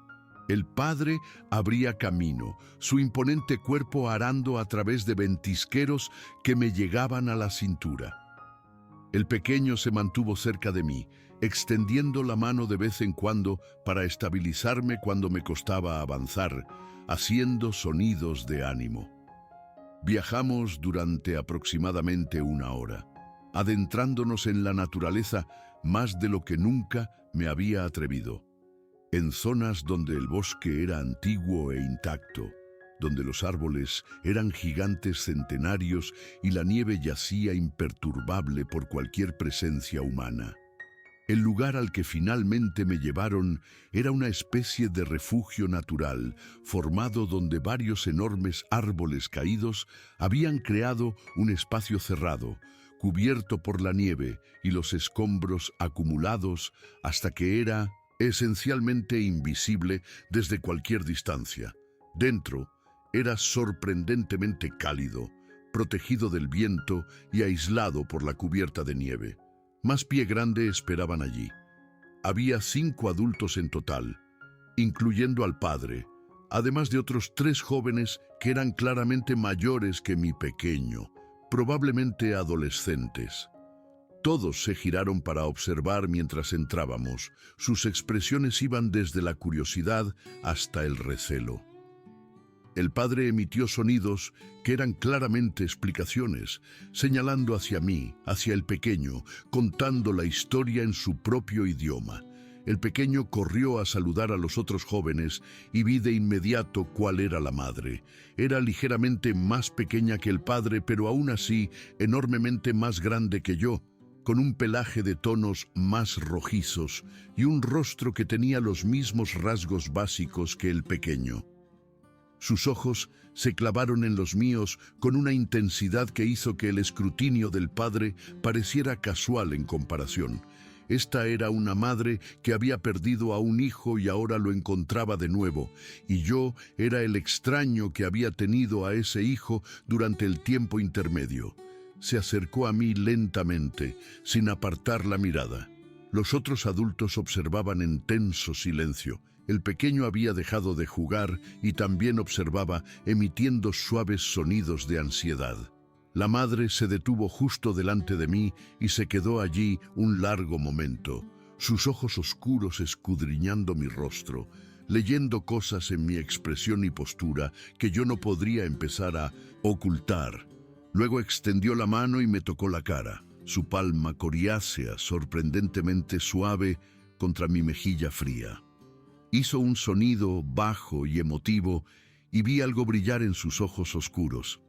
El padre abría camino, su imponente cuerpo arando a través de ventisqueros que me llegaban a la cintura. El pequeño se mantuvo cerca de mí, extendiendo la mano de vez en cuando para estabilizarme cuando me costaba avanzar, haciendo sonidos de ánimo. Viajamos durante aproximadamente 1 hora, adentrándonos en la naturaleza más de lo que nunca me había atrevido. En zonas donde el bosque era antiguo e intacto, donde los árboles eran gigantes centenarios y la nieve yacía imperturbable por cualquier presencia humana. El lugar al que finalmente me llevaron era una especie de refugio natural, formado donde varios enormes árboles caídos habían creado un espacio cerrado, cubierto por la nieve y los escombros acumulados hasta que era esencialmente invisible desde cualquier distancia. Dentro era sorprendentemente cálido, protegido del viento y aislado por la cubierta de nieve. Más pie grande esperaban allí. Había 5 adultos en total, incluyendo al padre, además de otros 3 jóvenes que eran claramente mayores que mi pequeño, probablemente adolescentes. Todos se giraron para observar mientras entrábamos. Sus expresiones iban desde la curiosidad hasta el recelo. El padre emitió sonidos que eran claramente explicaciones, señalando hacia mí, hacia el pequeño, contando la historia en su propio idioma. El pequeño corrió a saludar a los otros jóvenes y vi de inmediato cuál era la madre. Era ligeramente más pequeña que el padre, pero aún así enormemente más grande que yo. con un pelaje de tonos más rojizos y un rostro que tenía los mismos rasgos básicos que el pequeño. Sus ojos se clavaron en los míos con una intensidad que hizo que el escrutinio del padre pareciera casual en comparación. Esta era una madre que había perdido a un hijo y ahora lo encontraba de nuevo, y yo era el extraño que había tenido a ese hijo durante el tiempo intermedio. Se acercó a mí lentamente, sin apartar la mirada. Los otros adultos observaban en tenso silencio. El pequeño había dejado de jugar y también observaba, emitiendo suaves sonidos de ansiedad. La madre se detuvo justo delante de mí y se quedó allí un largo momento, sus ojos oscuros escudriñando mi rostro, leyendo cosas en mi expresión y postura que yo no podría empezar a ocultar. Luego extendió la mano y me tocó la cara, su palma coriácea, sorprendentemente suave, contra mi mejilla fría. Hizo un sonido bajo y emotivo y vi algo brillar en sus ojos oscuros.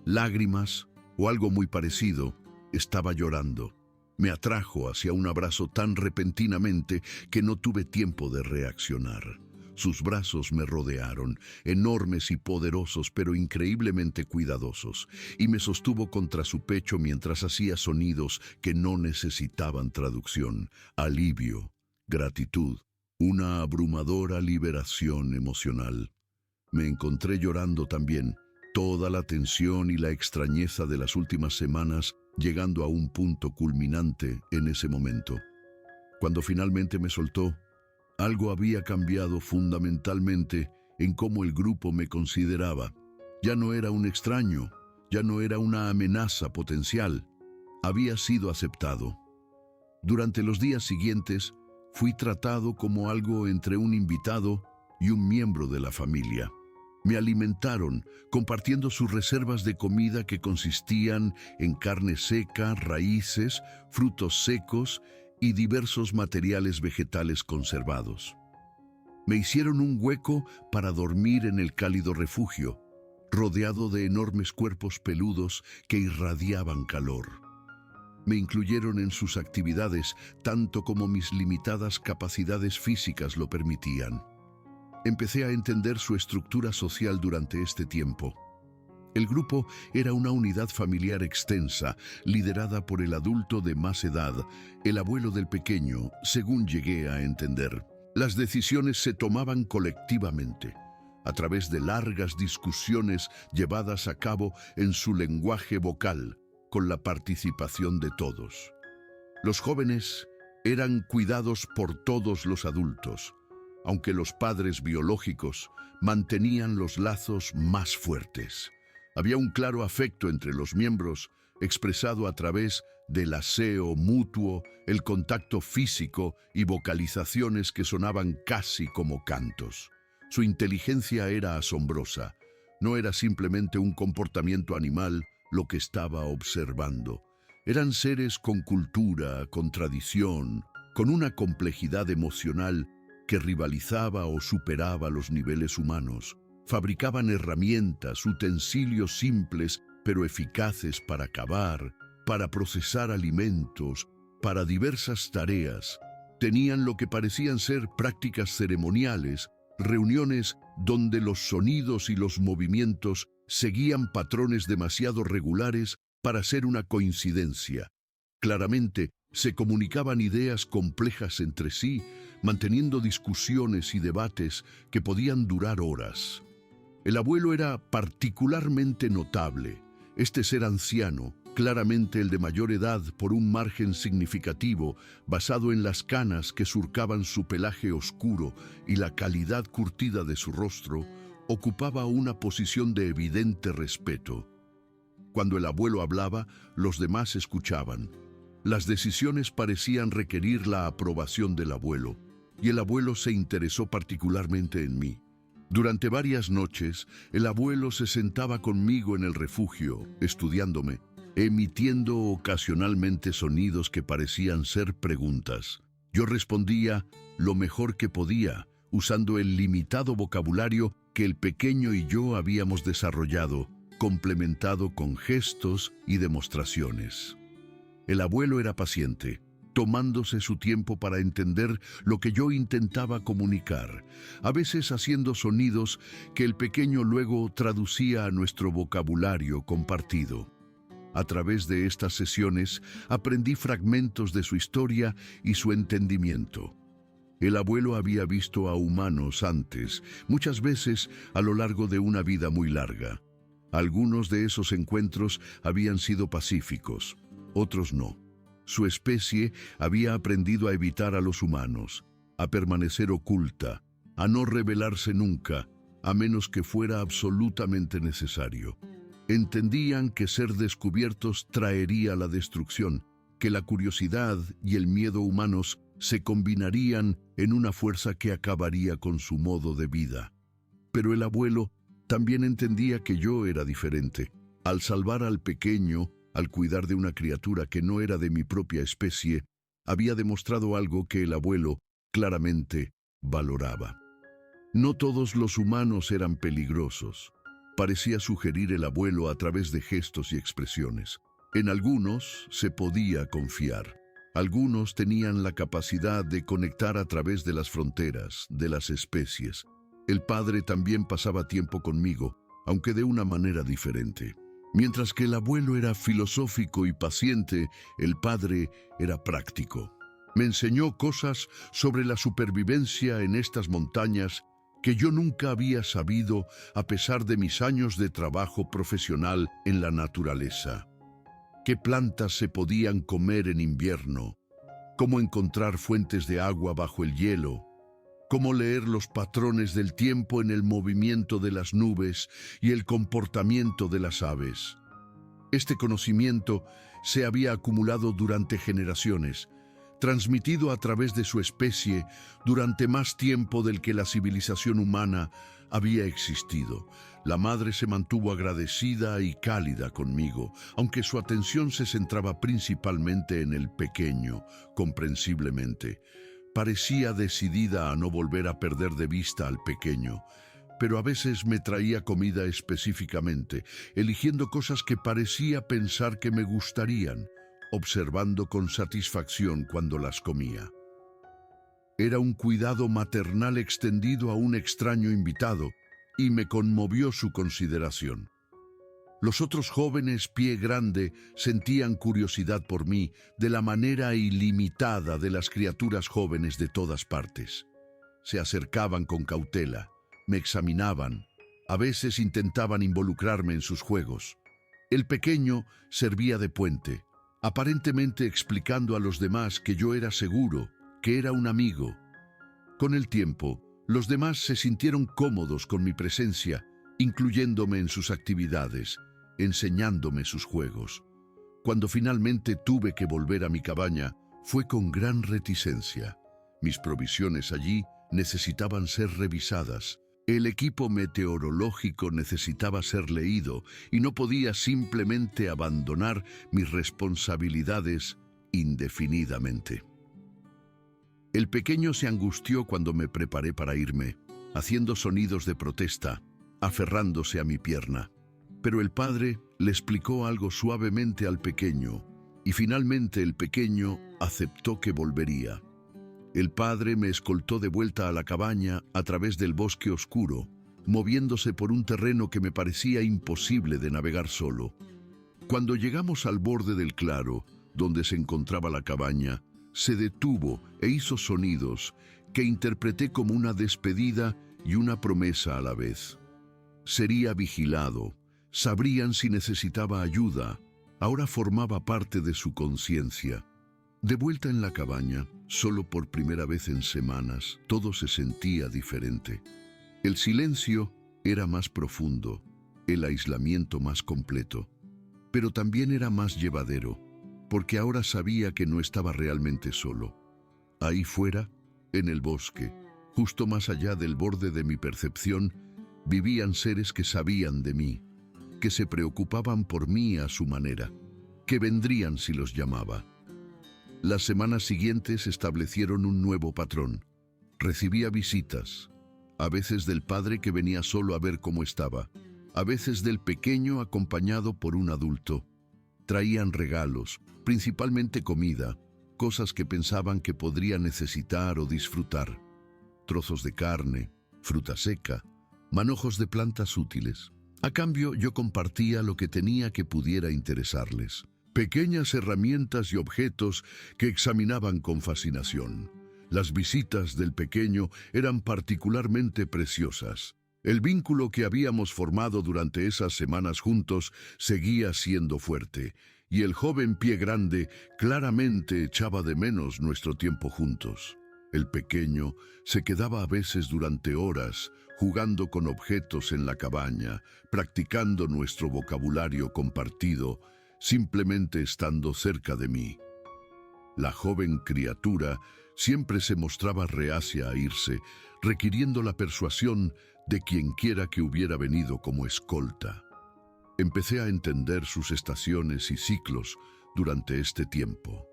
Lágrimas, o algo muy parecido, estaba llorando. Me atrajo hacia un abrazo tan repentinamente que no tuve tiempo de reaccionar. Sus brazos me rodearon, enormes y poderosos, pero increíblemente cuidadosos, y me sostuvo contra su pecho mientras hacía sonidos que no necesitaban traducción. Alivio, gratitud, una abrumadora liberación emocional. Me encontré llorando también, toda la tensión y la extrañeza de las últimas semanas llegando a un punto culminante en ese momento. Cuando finalmente me soltó, algo había cambiado fundamentalmente en cómo el grupo me consideraba. Ya no era un extraño, ya no era una amenaza potencial. Había sido aceptado. Durante los días siguientes, fui tratado como algo entre un invitado y un miembro de la familia. Me alimentaron, compartiendo sus reservas de comida que consistían en carne seca, raíces, frutos secos y diversos materiales vegetales conservados. Me hicieron un hueco para dormir en el cálido refugio, rodeado de enormes cuerpos peludos que irradiaban calor. Me incluyeron en sus actividades tanto como mis limitadas capacidades físicas lo permitían. Empecé a entender su estructura social durante este tiempo. El grupo era una unidad familiar extensa, liderada por el adulto de más edad, el abuelo del pequeño, según llegué a entender. Las decisiones se tomaban colectivamente, a través de largas discusiones llevadas a cabo en su lenguaje vocal, con la participación de todos. Los jóvenes eran cuidados por todos los adultos, aunque los padres biológicos mantenían los lazos más fuertes. Había un claro afecto entre los miembros, expresado a través del aseo mutuo, el contacto físico y vocalizaciones que sonaban casi como cantos. Su inteligencia era asombrosa. No era simplemente un comportamiento animal lo que estaba observando. Eran seres con cultura, con tradición, con una complejidad emocional que rivalizaba o superaba los niveles humanos. Fabricaban herramientas, utensilios simples pero eficaces para cavar, para procesar alimentos, para diversas tareas. Tenían lo que parecían ser prácticas ceremoniales, reuniones donde los sonidos y los movimientos seguían patrones demasiado regulares para ser una coincidencia. Claramente, se comunicaban ideas complejas entre sí, manteniendo discusiones y debates que podían durar horas. El abuelo era particularmente notable. Este ser anciano, claramente el de mayor edad por un margen significativo, basado en las canas que surcaban su pelaje oscuro y la calidad curtida de su rostro, ocupaba una posición de evidente respeto. Cuando el abuelo hablaba, los demás escuchaban. Las decisiones parecían requerir la aprobación del abuelo, y el abuelo se interesó particularmente en mí. Durante varias noches, el abuelo se sentaba conmigo en el refugio, estudiándome, emitiendo ocasionalmente sonidos que parecían ser preguntas. Yo respondía lo mejor que podía, usando el limitado vocabulario que el pequeño y yo habíamos desarrollado, complementado con gestos y demostraciones. El abuelo era paciente, tomándose su tiempo para entender lo que yo intentaba comunicar, a veces haciendo sonidos que el pequeño luego traducía a nuestro vocabulario compartido. A través de estas sesiones aprendí fragmentos de su historia y su entendimiento. El abuelo había visto a humanos antes, muchas veces a lo largo de una vida muy larga. Algunos de esos encuentros habían sido pacíficos, otros no. Su especie había aprendido a evitar a los humanos, a permanecer oculta, a no revelarse nunca, a menos que fuera absolutamente necesario. Entendían que ser descubiertos traería la destrucción, que la curiosidad y el miedo humanos se combinarían en una fuerza que acabaría con su modo de vida. Pero el abuelo también entendía que yo era diferente. Al salvar al pequeño, al cuidar de una criatura que no era de mi propia especie, había demostrado algo que el abuelo claramente valoraba. No todos los humanos eran peligrosos, parecía sugerir el abuelo a través de gestos y expresiones. En algunos se podía confiar. Algunos tenían la capacidad de conectar a través de las fronteras, de las especies. El padre también pasaba tiempo conmigo, aunque de una manera diferente. Mientras que el abuelo era filosófico y paciente, el padre era práctico. Me enseñó cosas sobre la supervivencia en estas montañas que yo nunca había sabido a pesar de mis años de trabajo profesional en la naturaleza. Qué plantas se podían comer en invierno, cómo encontrar fuentes de agua bajo el hielo, cómo leer los patrones del tiempo en el movimiento de las nubes y el comportamiento de las aves. Este conocimiento se había acumulado durante generaciones, transmitido a través de su especie durante más tiempo del que la civilización humana había existido. La madre se mantuvo agradecida y cálida conmigo, aunque su atención se centraba principalmente en el pequeño, comprensiblemente. Parecía decidida a no volver a perder de vista al pequeño, pero a veces me traía comida específicamente, eligiendo cosas que parecía pensar que me gustarían, observando con satisfacción cuando las comía. Era un cuidado maternal extendido a un extraño invitado, y me conmovió su consideración. Los otros jóvenes pie grande sentían curiosidad por mí de la manera ilimitada de las criaturas jóvenes de todas partes. Se acercaban con cautela, me examinaban, a veces intentaban involucrarme en sus juegos. El pequeño servía de puente, aparentemente explicando a los demás que yo era seguro, que era un amigo. Con el tiempo, los demás se sintieron cómodos con mi presencia, incluyéndome en sus actividades, enseñándome sus juegos. Cuando finalmente tuve que volver a mi cabaña, fue con gran reticencia. Mis provisiones allí necesitaban ser revisadas. El equipo meteorológico necesitaba ser leído y no podía simplemente abandonar mis responsabilidades indefinidamente. El pequeño se angustió cuando me preparé para irme, haciendo sonidos de protesta, aferrándose a mi pierna. Pero el padre le explicó algo suavemente al pequeño, y finalmente el pequeño aceptó que volvería. El padre me escoltó de vuelta a la cabaña a través del bosque oscuro, moviéndose por un terreno que me parecía imposible de navegar solo. Cuando llegamos al borde del claro, donde se encontraba la cabaña, se detuvo e hizo sonidos que interpreté como una despedida y una promesa a la vez. Sería vigilado, sabrían si necesitaba ayuda, ahora formaba parte de su conciencia. De vuelta en la cabaña, solo por primera vez en semanas, todo se sentía diferente. El silencio era más profundo, el aislamiento más completo, pero también era más llevadero, porque ahora sabía que no estaba realmente solo. Ahí fuera, en el bosque, justo más allá del borde de mi percepción, vivían seres que sabían de mí, que se preocupaban por mí a su manera, que vendrían si los llamaba. Las semanas siguientes establecieron un nuevo patrón. Recibía visitas, a veces del padre que venía solo a ver cómo estaba, a veces del pequeño acompañado por un adulto. Traían regalos, principalmente comida, cosas que pensaban que podría necesitar o disfrutar. Trozos de carne, fruta seca, manojos de plantas útiles. A cambio, yo compartía lo que tenía que pudiera interesarles. Pequeñas herramientas y objetos que examinaban con fascinación. Las visitas del pequeño eran particularmente preciosas. El vínculo que habíamos formado durante esas semanas juntos seguía siendo fuerte, y el joven Pie Grande claramente echaba de menos nuestro tiempo juntos. El pequeño se quedaba a veces durante horas jugando con objetos en la cabaña, practicando nuestro vocabulario compartido, simplemente estando cerca de mí. La joven criatura siempre se mostraba reacia a irse, requiriendo la persuasión de quienquiera que hubiera venido como escolta. Empecé a entender sus estaciones y ciclos durante este tiempo.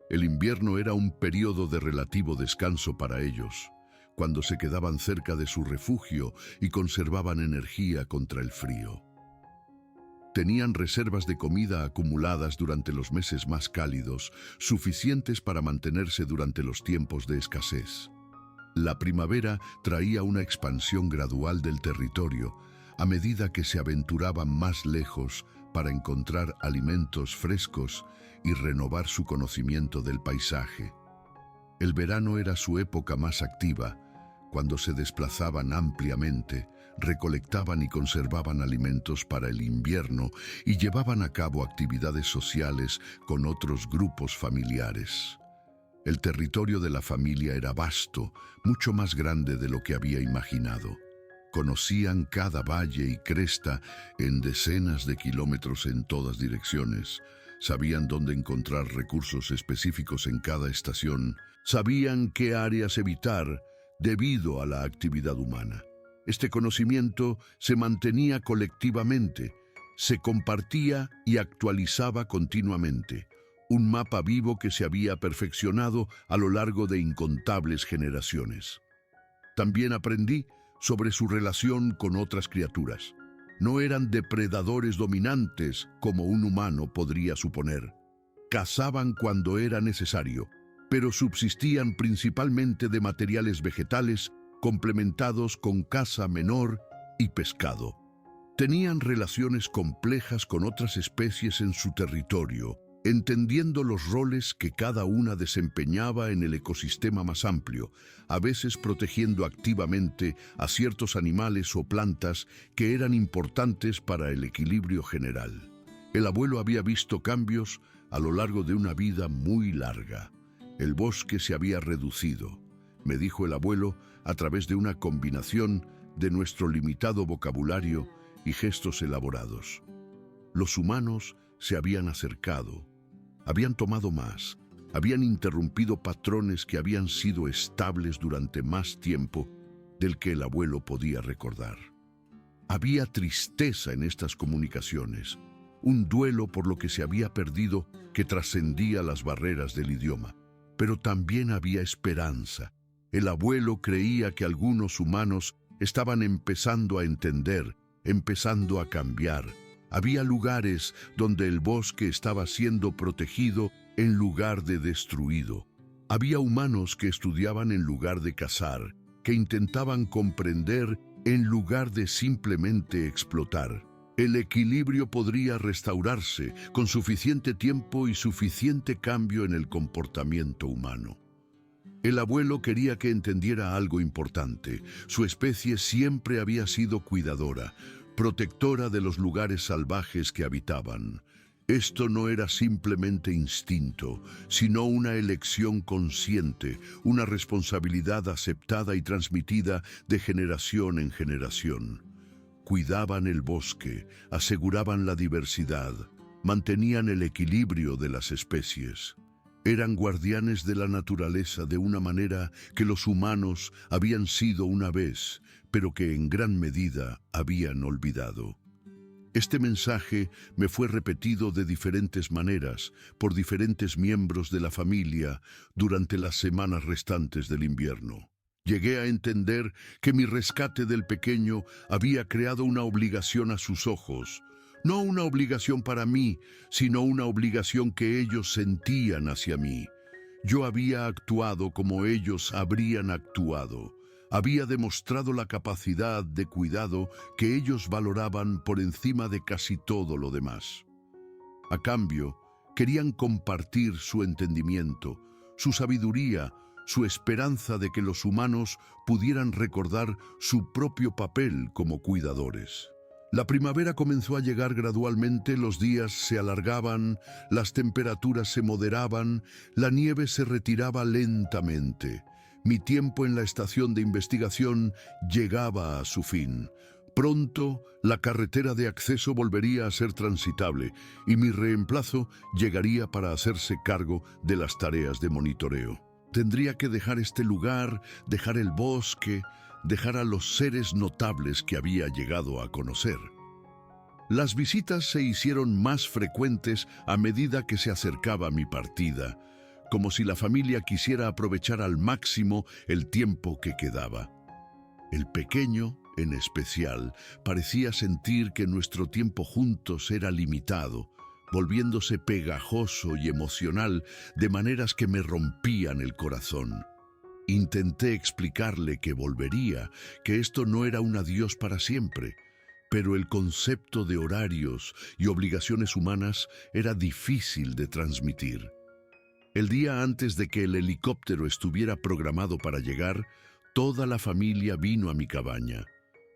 El invierno era un periodo de relativo descanso para ellos, cuando se quedaban cerca de su refugio y conservaban energía contra el frío. Tenían reservas de comida acumuladas durante los meses más cálidos, suficientes para mantenerse durante los tiempos de escasez. La primavera traía una expansión gradual del territorio, a medida que se aventuraban más lejos para encontrar alimentos frescos y renovar su conocimiento del paisaje. El verano era su época más activa, cuando se desplazaban ampliamente, recolectaban y conservaban alimentos para el invierno y llevaban a cabo actividades sociales con otros grupos familiares. El territorio de la familia era vasto, mucho más grande de lo que había imaginado. Conocían cada valle y cresta en decenas de kilómetros en todas direcciones. Sabían dónde encontrar recursos específicos en cada estación. Sabían qué áreas evitar debido a la actividad humana. Este conocimiento se mantenía colectivamente, se compartía y actualizaba continuamente. Un mapa vivo que se había perfeccionado a lo largo de incontables generaciones. También aprendí sobre su relación con otras criaturas. No eran depredadores dominantes como un humano podría suponer. Cazaban cuando era necesario, pero subsistían principalmente de materiales vegetales complementados con caza menor y pescado. Tenían relaciones complejas con otras especies en su territorio, entendiendo los roles que cada una desempeñaba en el ecosistema más amplio, a veces protegiendo activamente a ciertos animales o plantas que eran importantes para el equilibrio general. El abuelo había visto cambios a lo largo de una vida muy larga. El bosque se había reducido, me dijo el abuelo, a través de una combinación de nuestro limitado vocabulario y gestos elaborados. Los humanos se habían acercado, habían tomado más, habían interrumpido patrones que habían sido estables durante más tiempo del que el abuelo podía recordar. Había tristeza en estas comunicaciones, un duelo por lo que se había perdido que trascendía las barreras del idioma. Pero también había esperanza. El abuelo creía que algunos humanos estaban empezando a entender, empezando a cambiar. Había lugares donde el bosque estaba siendo protegido en lugar de destruido. Había humanos que estudiaban en lugar de cazar, que intentaban comprender en lugar de simplemente explotar. El equilibrio podría restaurarse con suficiente tiempo y suficiente cambio en el comportamiento humano. El abuelo quería que entendiera algo importante. Su especie siempre había sido cuidadora, protectora de los lugares salvajes que habitaban. Esto no era simplemente instinto, sino una elección consciente, una responsabilidad aceptada y transmitida de generación en generación. Cuidaban el bosque, aseguraban la diversidad, mantenían el equilibrio de las especies. Eran guardianes de la naturaleza de una manera que los humanos habían sido una vez, pero que en gran medida habían olvidado. Este mensaje me fue repetido de diferentes maneras por diferentes miembros de la familia durante las semanas restantes del invierno. Llegué a entender que mi rescate del pequeño había creado una obligación a sus ojos, No una obligación para mí, sino una obligación que ellos sentían hacia mí. Yo había actuado como ellos habrían actuado. Había demostrado la capacidad de cuidado que ellos valoraban por encima de casi todo lo demás. A cambio, querían compartir su entendimiento, su sabiduría, su esperanza de que los humanos pudieran recordar su propio papel como cuidadores. La primavera comenzó a llegar gradualmente, los días se alargaban, las temperaturas se moderaban, la nieve se retiraba lentamente. Mi tiempo en la estación de investigación llegaba a su fin. Pronto, la carretera de acceso volvería a ser transitable y mi reemplazo llegaría para hacerse cargo de las tareas de monitoreo. Tendría que dejar este lugar, dejar el bosque, dejar a los seres notables que había llegado a conocer. Las visitas se hicieron más frecuentes a medida que se acercaba mi partida, como si la familia quisiera aprovechar al máximo el tiempo que quedaba. El pequeño, en especial, parecía sentir que nuestro tiempo juntos era limitado, volviéndose pegajoso y emocional de maneras que me rompían el corazón. Intenté explicarle que volvería, que esto no era un adiós para siempre, pero el concepto de horarios y obligaciones humanas era difícil de transmitir. El día antes de que el helicóptero estuviera programado para llegar, toda la familia vino a mi cabaña.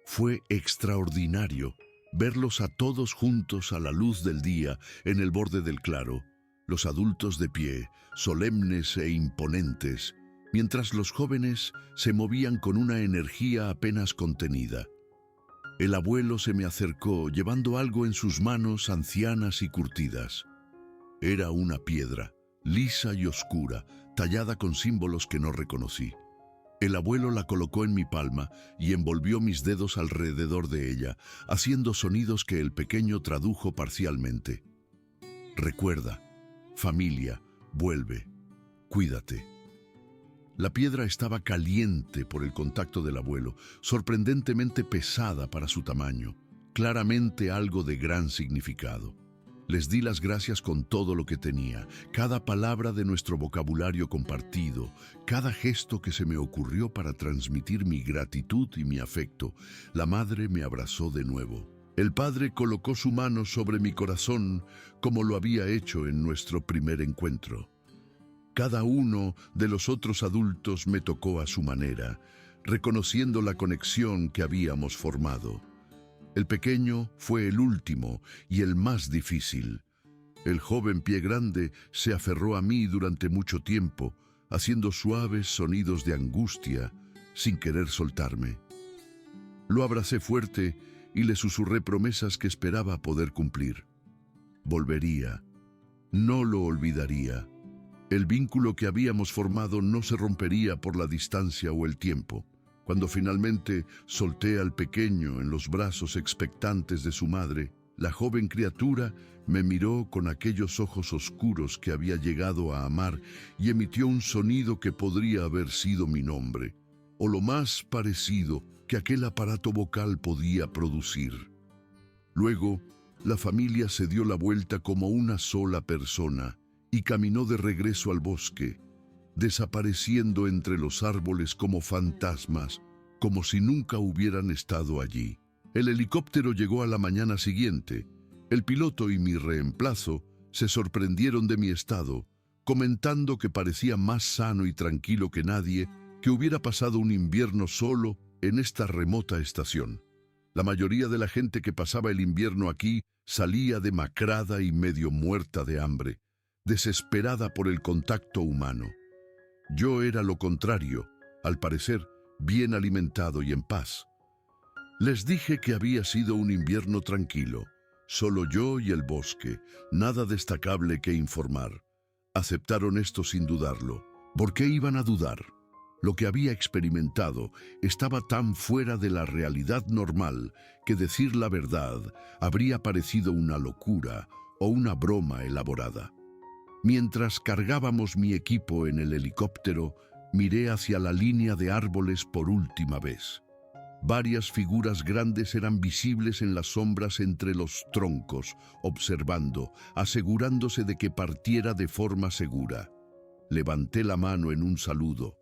Fue extraordinario verlos a todos juntos a la luz del día en el borde del claro, los adultos de pie, solemnes e imponentes, mientras los jóvenes se movían con una energía apenas contenida. El abuelo se me acercó llevando algo en sus manos ancianas y curtidas. Era una piedra, lisa y oscura, tallada con símbolos que no reconocí. El abuelo la colocó en mi palma y envolvió mis dedos alrededor de ella, haciendo sonidos que el pequeño tradujo parcialmente. Recuerda, familia, vuelve, cuídate. La piedra estaba caliente por el contacto del abuelo, sorprendentemente pesada para su tamaño, claramente algo de gran significado. Les di las gracias con todo lo que tenía, cada palabra de nuestro vocabulario compartido, cada gesto que se me ocurrió para transmitir mi gratitud y mi afecto. La madre me abrazó de nuevo. El padre colocó su mano sobre mi corazón como lo había hecho en nuestro primer encuentro. Cada uno de los otros adultos me tocó a su manera, reconociendo la conexión que habíamos formado. El pequeño fue el último y el más difícil. El joven pie grande se aferró a mí durante mucho tiempo, haciendo suaves sonidos de angustia, sin querer soltarme. Lo abracé fuerte y le susurré promesas que esperaba poder cumplir. Volvería. No lo olvidaría. El vínculo que habíamos formado no se rompería por la distancia o el tiempo. Cuando finalmente solté al pequeño en los brazos expectantes de su madre, la joven criatura me miró con aquellos ojos oscuros que había llegado a amar y emitió un sonido que podría haber sido mi nombre, o lo más parecido que aquel aparato vocal podía producir. Luego, la familia se dio la vuelta como una sola persona y caminó de regreso al bosque, desapareciendo entre los árboles como fantasmas, como si nunca hubieran estado allí. El helicóptero llegó a la mañana siguiente. El piloto y mi reemplazo se sorprendieron de mi estado, comentando que parecía más sano y tranquilo que nadie, que hubiera pasado un invierno solo en esta remota estación. La mayoría de la gente que pasaba el invierno aquí salía demacrada y medio muerta de hambre, desesperada por el contacto humano. Yo era lo contrario, al parecer, bien alimentado y en paz. Les dije que había sido un invierno tranquilo, solo yo y el bosque, nada destacable que informar. Aceptaron esto sin dudarlo. ¿Por qué iban a dudar? Lo que había experimentado estaba tan fuera de la realidad normal que decir la verdad habría parecido una locura o una broma elaborada. Mientras cargábamos mi equipo en el helicóptero, miré hacia la línea de árboles por última vez. Varias figuras grandes eran visibles en las sombras entre los troncos, observando, asegurándose de que partiera de forma segura. Levanté la mano en un saludo.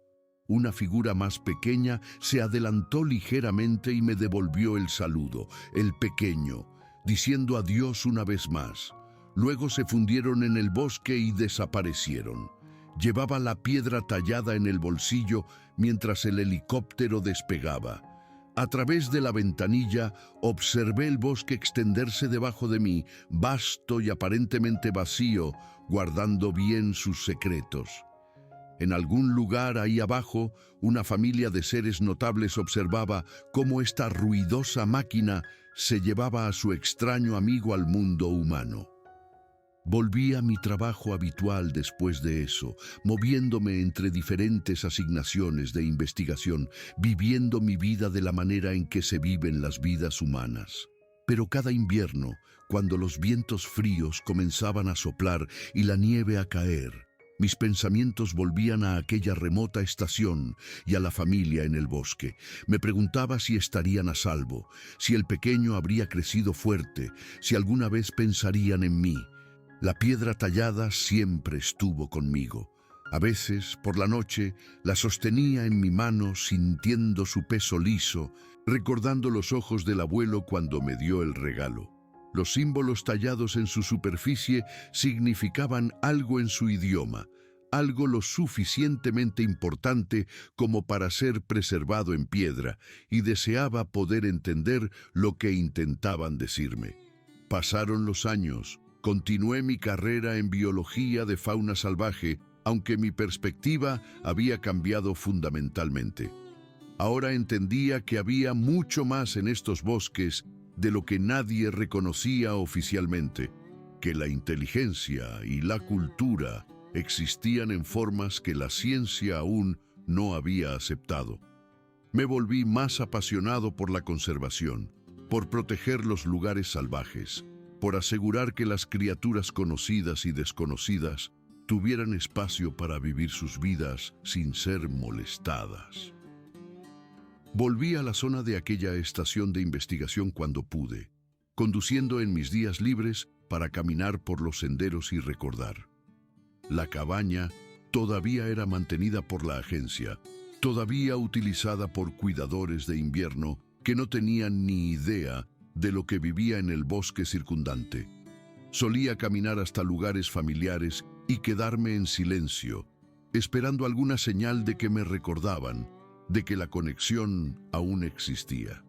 Una figura más pequeña se adelantó ligeramente y me devolvió el saludo, el pequeño, diciendo adiós una vez más. Luego se fundieron en el bosque y desaparecieron. Llevaba la piedra tallada en el bolsillo mientras el helicóptero despegaba. A través de la ventanilla observé el bosque extenderse debajo de mí, vasto y aparentemente vacío, guardando bien sus secretos. En algún lugar ahí abajo, una familia de seres notables observaba cómo esta ruidosa máquina se llevaba a su extraño amigo al mundo humano. Volví a mi trabajo habitual después de eso, moviéndome entre diferentes asignaciones de investigación, viviendo mi vida de la manera en que se viven las vidas humanas. Pero cada invierno, cuando los vientos fríos comenzaban a soplar y la nieve a caer, mis pensamientos volvían a aquella remota estación y a la familia en el bosque. Me preguntaba si estarían a salvo, si el pequeño habría crecido fuerte, si alguna vez pensarían en mí. La piedra tallada siempre estuvo conmigo. A veces, por la noche, la sostenía en mi mano sintiendo su peso liso, recordando los ojos del abuelo cuando me dio el regalo. Los símbolos tallados en su superficie significaban algo en su idioma, algo lo suficientemente importante como para ser preservado en piedra, y deseaba poder entender lo que intentaban decirme. Pasaron los años. Continué mi carrera en biología de fauna salvaje, aunque mi perspectiva había cambiado fundamentalmente. Ahora entendía que había mucho más en estos bosques de lo que nadie reconocía oficialmente, que la inteligencia y la cultura existían en formas que la ciencia aún no había aceptado. Me volví más apasionado por la conservación, por proteger los lugares salvajes, por asegurar que las criaturas conocidas y desconocidas tuvieran espacio para vivir sus vidas sin ser molestadas. Volví a la zona de aquella estación de investigación cuando pude, conduciendo en mis días libres para caminar por los senderos y recordar. La cabaña todavía era mantenida por la agencia, todavía utilizada por cuidadores de invierno que no tenían ni idea de lo que vivía en el bosque circundante. Solía caminar hasta lugares familiares y quedarme en silencio, esperando alguna señal de que me recordaban, de que la conexión aún existía.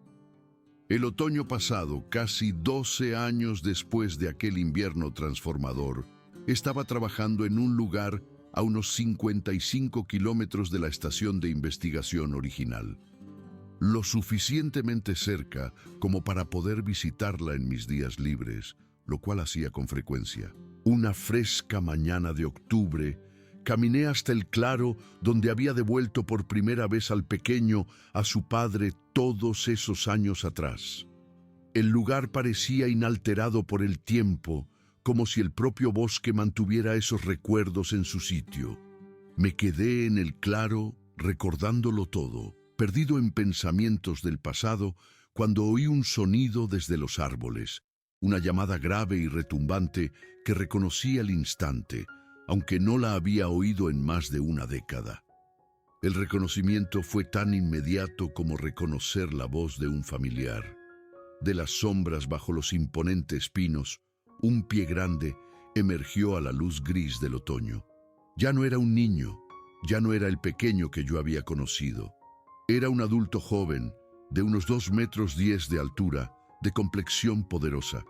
El otoño pasado, casi 12 años después de aquel invierno transformador, estaba trabajando en un lugar a unos 55 kilómetros de la estación de investigación original. Lo suficientemente cerca como para poder visitarla en mis días libres, lo cual hacía con frecuencia. Una fresca mañana de octubre, caminé hasta el claro donde había devuelto por primera vez al pequeño a su padre todos esos años atrás. El lugar parecía inalterado por el tiempo, como si el propio bosque mantuviera esos recuerdos en su sitio. Me quedé en el claro recordándolo todo, perdido en pensamientos del pasado, cuando oí un sonido desde los árboles, una llamada grave y retumbante que reconocí al instante, aunque no la había oído en más de una década. El reconocimiento fue tan inmediato como reconocer la voz de un familiar. De las sombras bajo los imponentes pinos, un pie grande emergió a la luz gris del otoño. Ya no era un niño, ya no era el pequeño que yo había conocido. Era un adulto joven, de unos 2,10 metros de altura, de complexión poderosa,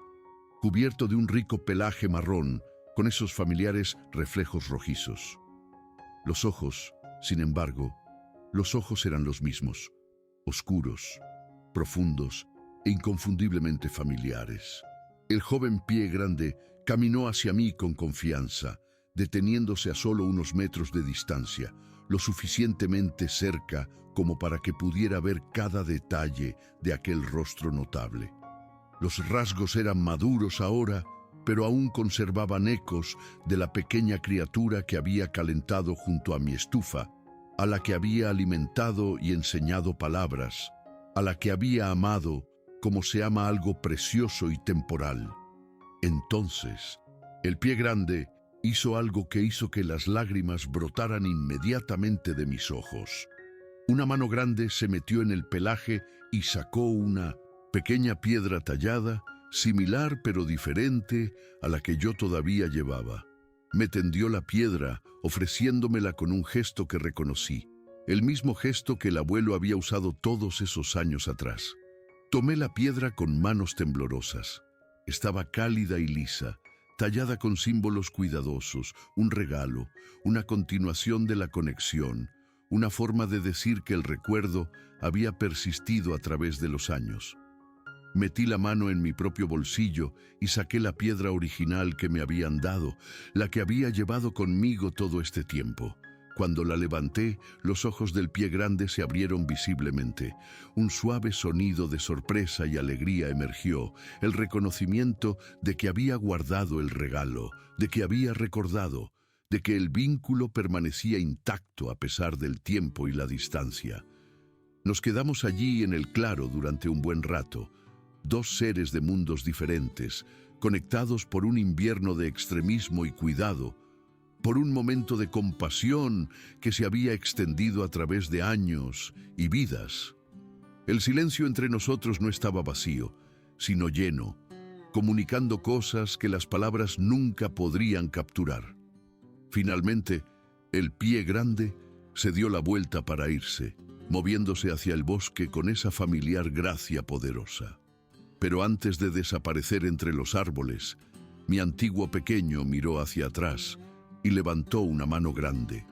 cubierto de un rico pelaje marrón, con esos familiares reflejos rojizos. Los ojos, sin embargo, los ojos eran los mismos, oscuros, profundos e inconfundiblemente familiares. El joven pie grande caminó hacia mí con confianza, deteniéndose a solo unos metros de distancia, lo suficientemente cerca como para que pudiera ver cada detalle de aquel rostro notable. Los rasgos eran maduros ahora, pero aún conservaban ecos de la pequeña criatura que había calentado junto a mi estufa, a la que había alimentado y enseñado palabras, a la que había amado como se ama algo precioso y temporal. Entonces, el pie grande hizo algo que hizo que las lágrimas brotaran inmediatamente de mis ojos. Una mano grande se metió en el pelaje y sacó una pequeña piedra tallada, similar pero diferente a la que yo todavía llevaba. Me tendió la piedra, ofreciéndomela con un gesto que reconocí, el mismo gesto que el abuelo había usado todos esos años atrás. Tomé la piedra con manos temblorosas. Estaba cálida y lisa, tallada con símbolos cuidadosos, un regalo, una continuación de la conexión, una forma de decir que el recuerdo había persistido a través de los años. Metí la mano en mi propio bolsillo y saqué la piedra original que me habían dado, la que había llevado conmigo todo este tiempo. Cuando la levanté, los ojos del pie grande se abrieron visiblemente. Un suave sonido de sorpresa y alegría emergió, el reconocimiento de que había guardado el regalo, de que había recordado, de que el vínculo permanecía intacto a pesar del tiempo y la distancia. Nos quedamos allí en el claro durante un buen rato, dos seres de mundos diferentes, conectados por un invierno de extremismo y cuidado, por un momento de compasión que se había extendido a través de años y vidas. El silencio entre nosotros no estaba vacío, sino lleno, comunicando cosas que las palabras nunca podrían capturar. Finalmente, el pie grande se dio la vuelta para irse, moviéndose hacia el bosque con esa familiar gracia poderosa. Pero antes de desaparecer entre los árboles, mi antiguo pequeño miró hacia atrás y levantó una mano grande.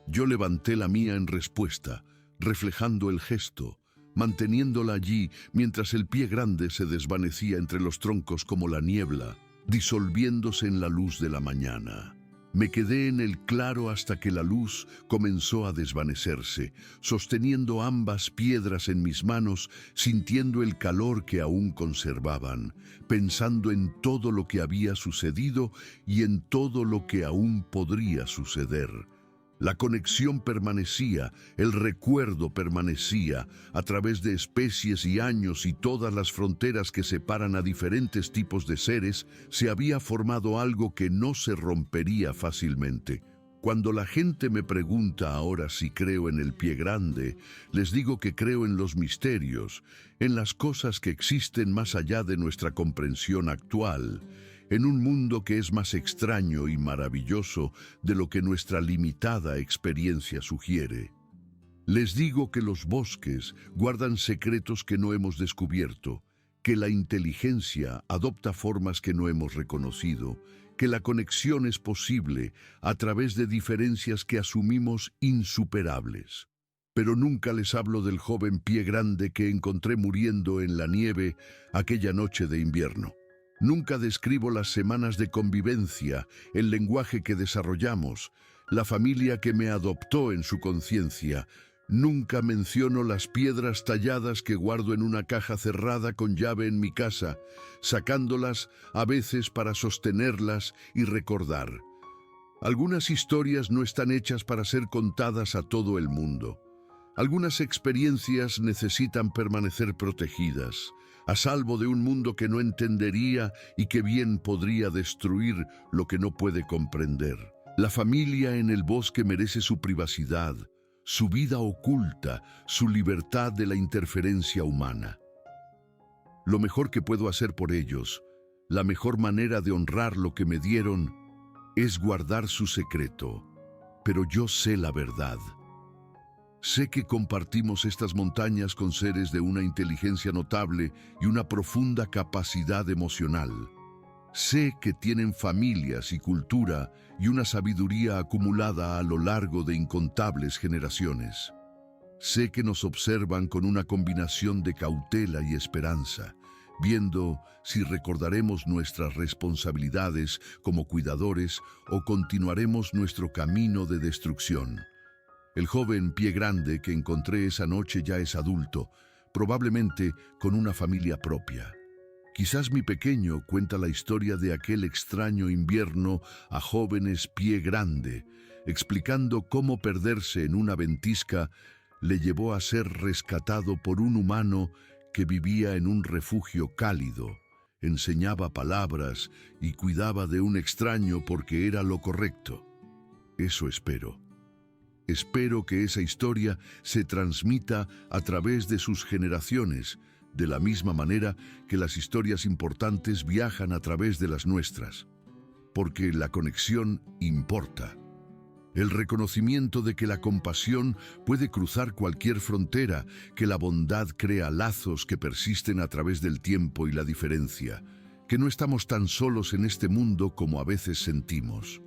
Yo levanté la mía en respuesta, reflejando el gesto, manteniéndola allí mientras el pie grande se desvanecía entre los troncos como la niebla, disolviéndose en la luz de la mañana. Me quedé en el claro hasta que la luz comenzó a desvanecerse, sosteniendo ambas piedras en mis manos, sintiendo el calor que aún conservaban, pensando en todo lo que había sucedido y en todo lo que aún podría suceder. La conexión permanecía, el recuerdo permanecía, a través de especies y años y todas las fronteras que separan a diferentes tipos de seres, se había formado algo que no se rompería fácilmente. Cuando la gente me pregunta ahora si creo en el pie grande, les digo que creo en los misterios, en las cosas que existen más allá de nuestra comprensión actual, en un mundo que es más extraño y maravilloso de lo que nuestra limitada experiencia sugiere. Les digo que los bosques guardan secretos que no hemos descubierto, que la inteligencia adopta formas que no hemos reconocido, que la conexión es posible a través de diferencias que asumimos insuperables. Pero nunca les hablo del joven pie grande que encontré muriendo en la nieve aquella noche de invierno. Nunca describo las semanas de convivencia, el lenguaje que desarrollamos, la familia que me adoptó en su conciencia. Nunca menciono las piedras talladas que guardo en una caja cerrada con llave en mi casa, sacándolas a veces para sostenerlas y recordar. Algunas historias no están hechas para ser contadas a todo el mundo. Algunas experiencias necesitan permanecer protegidas, a salvo de un mundo que no entendería y que bien podría destruir lo que no puede comprender. La familia en el bosque merece su privacidad, su vida oculta, su libertad de la interferencia humana. Lo mejor que puedo hacer por ellos, la mejor manera de honrar lo que me dieron, es guardar su secreto. Pero yo sé la verdad. Sé que compartimos estas montañas con seres de una inteligencia notable y una profunda capacidad emocional. Sé que tienen familias y cultura y una sabiduría acumulada a lo largo de incontables generaciones. Sé que nos observan con una combinación de cautela y esperanza, viendo si recordaremos nuestras responsabilidades como cuidadores o continuaremos nuestro camino de destrucción. El joven pie grande que encontré esa noche ya es adulto, probablemente con una familia propia. Quizás mi pequeño cuenta la historia de aquel extraño invierno a jóvenes pie grande, explicando cómo perderse en una ventisca le llevó a ser rescatado por un humano que vivía en un refugio cálido, enseñaba palabras y cuidaba de un extraño porque era lo correcto. Eso espero. Espero que esa historia se transmita a través de sus generaciones, de la misma manera que las historias importantes viajan a través de las nuestras. Porque la conexión importa. El reconocimiento de que la compasión puede cruzar cualquier frontera, que la bondad crea lazos que persisten a través del tiempo y la diferencia, que no estamos tan solos en este mundo como a veces sentimos.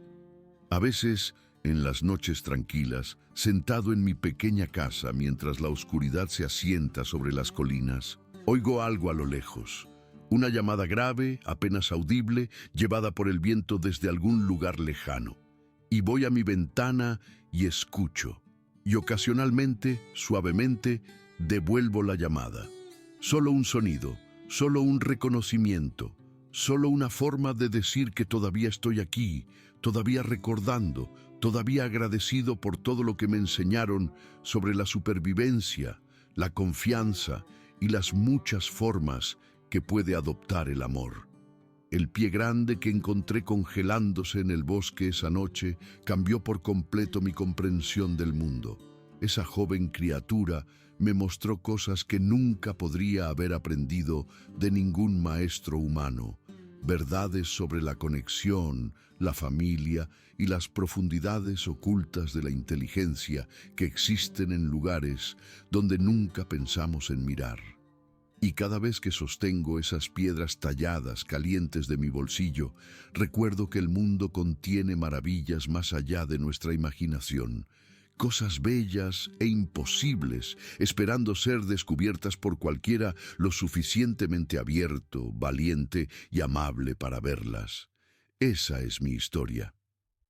A veces, en las noches tranquilas, sentado en mi pequeña casa mientras la oscuridad se asienta sobre las colinas, oigo algo a lo lejos. Una llamada grave, apenas audible, llevada por el viento desde algún lugar lejano. Y voy a mi ventana y escucho. Y ocasionalmente, suavemente, devuelvo la llamada. Solo un sonido, solo un reconocimiento, solo una forma de decir que todavía estoy aquí, todavía recordando, todavía agradecido por todo lo que me enseñaron sobre la supervivencia, la confianza y las muchas formas que puede adoptar el amor. El pie grande que encontré congelándose en el bosque esa noche cambió por completo mi comprensión del mundo. Esa joven criatura me mostró cosas que nunca podría haber aprendido de ningún maestro humano. Verdades sobre la conexión, la familia y las profundidades ocultas de la inteligencia que existen en lugares donde nunca pensamos en mirar. Y cada vez que sostengo esas piedras talladas calientes de mi bolsillo, recuerdo que el mundo contiene maravillas más allá de nuestra imaginación, cosas bellas e imposibles, esperando ser descubiertas por cualquiera lo suficientemente abierto, valiente y amable para verlas. Esa es mi historia.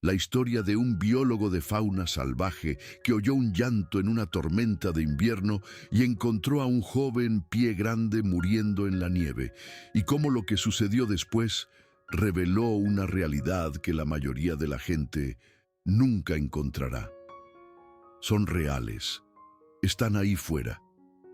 La historia de un biólogo de fauna salvaje que oyó un llanto en una tormenta de invierno y encontró a un joven pie grande muriendo en la nieve, y cómo lo que sucedió después reveló una realidad que la mayoría de la gente nunca encontrará. Son reales, están ahí fuera,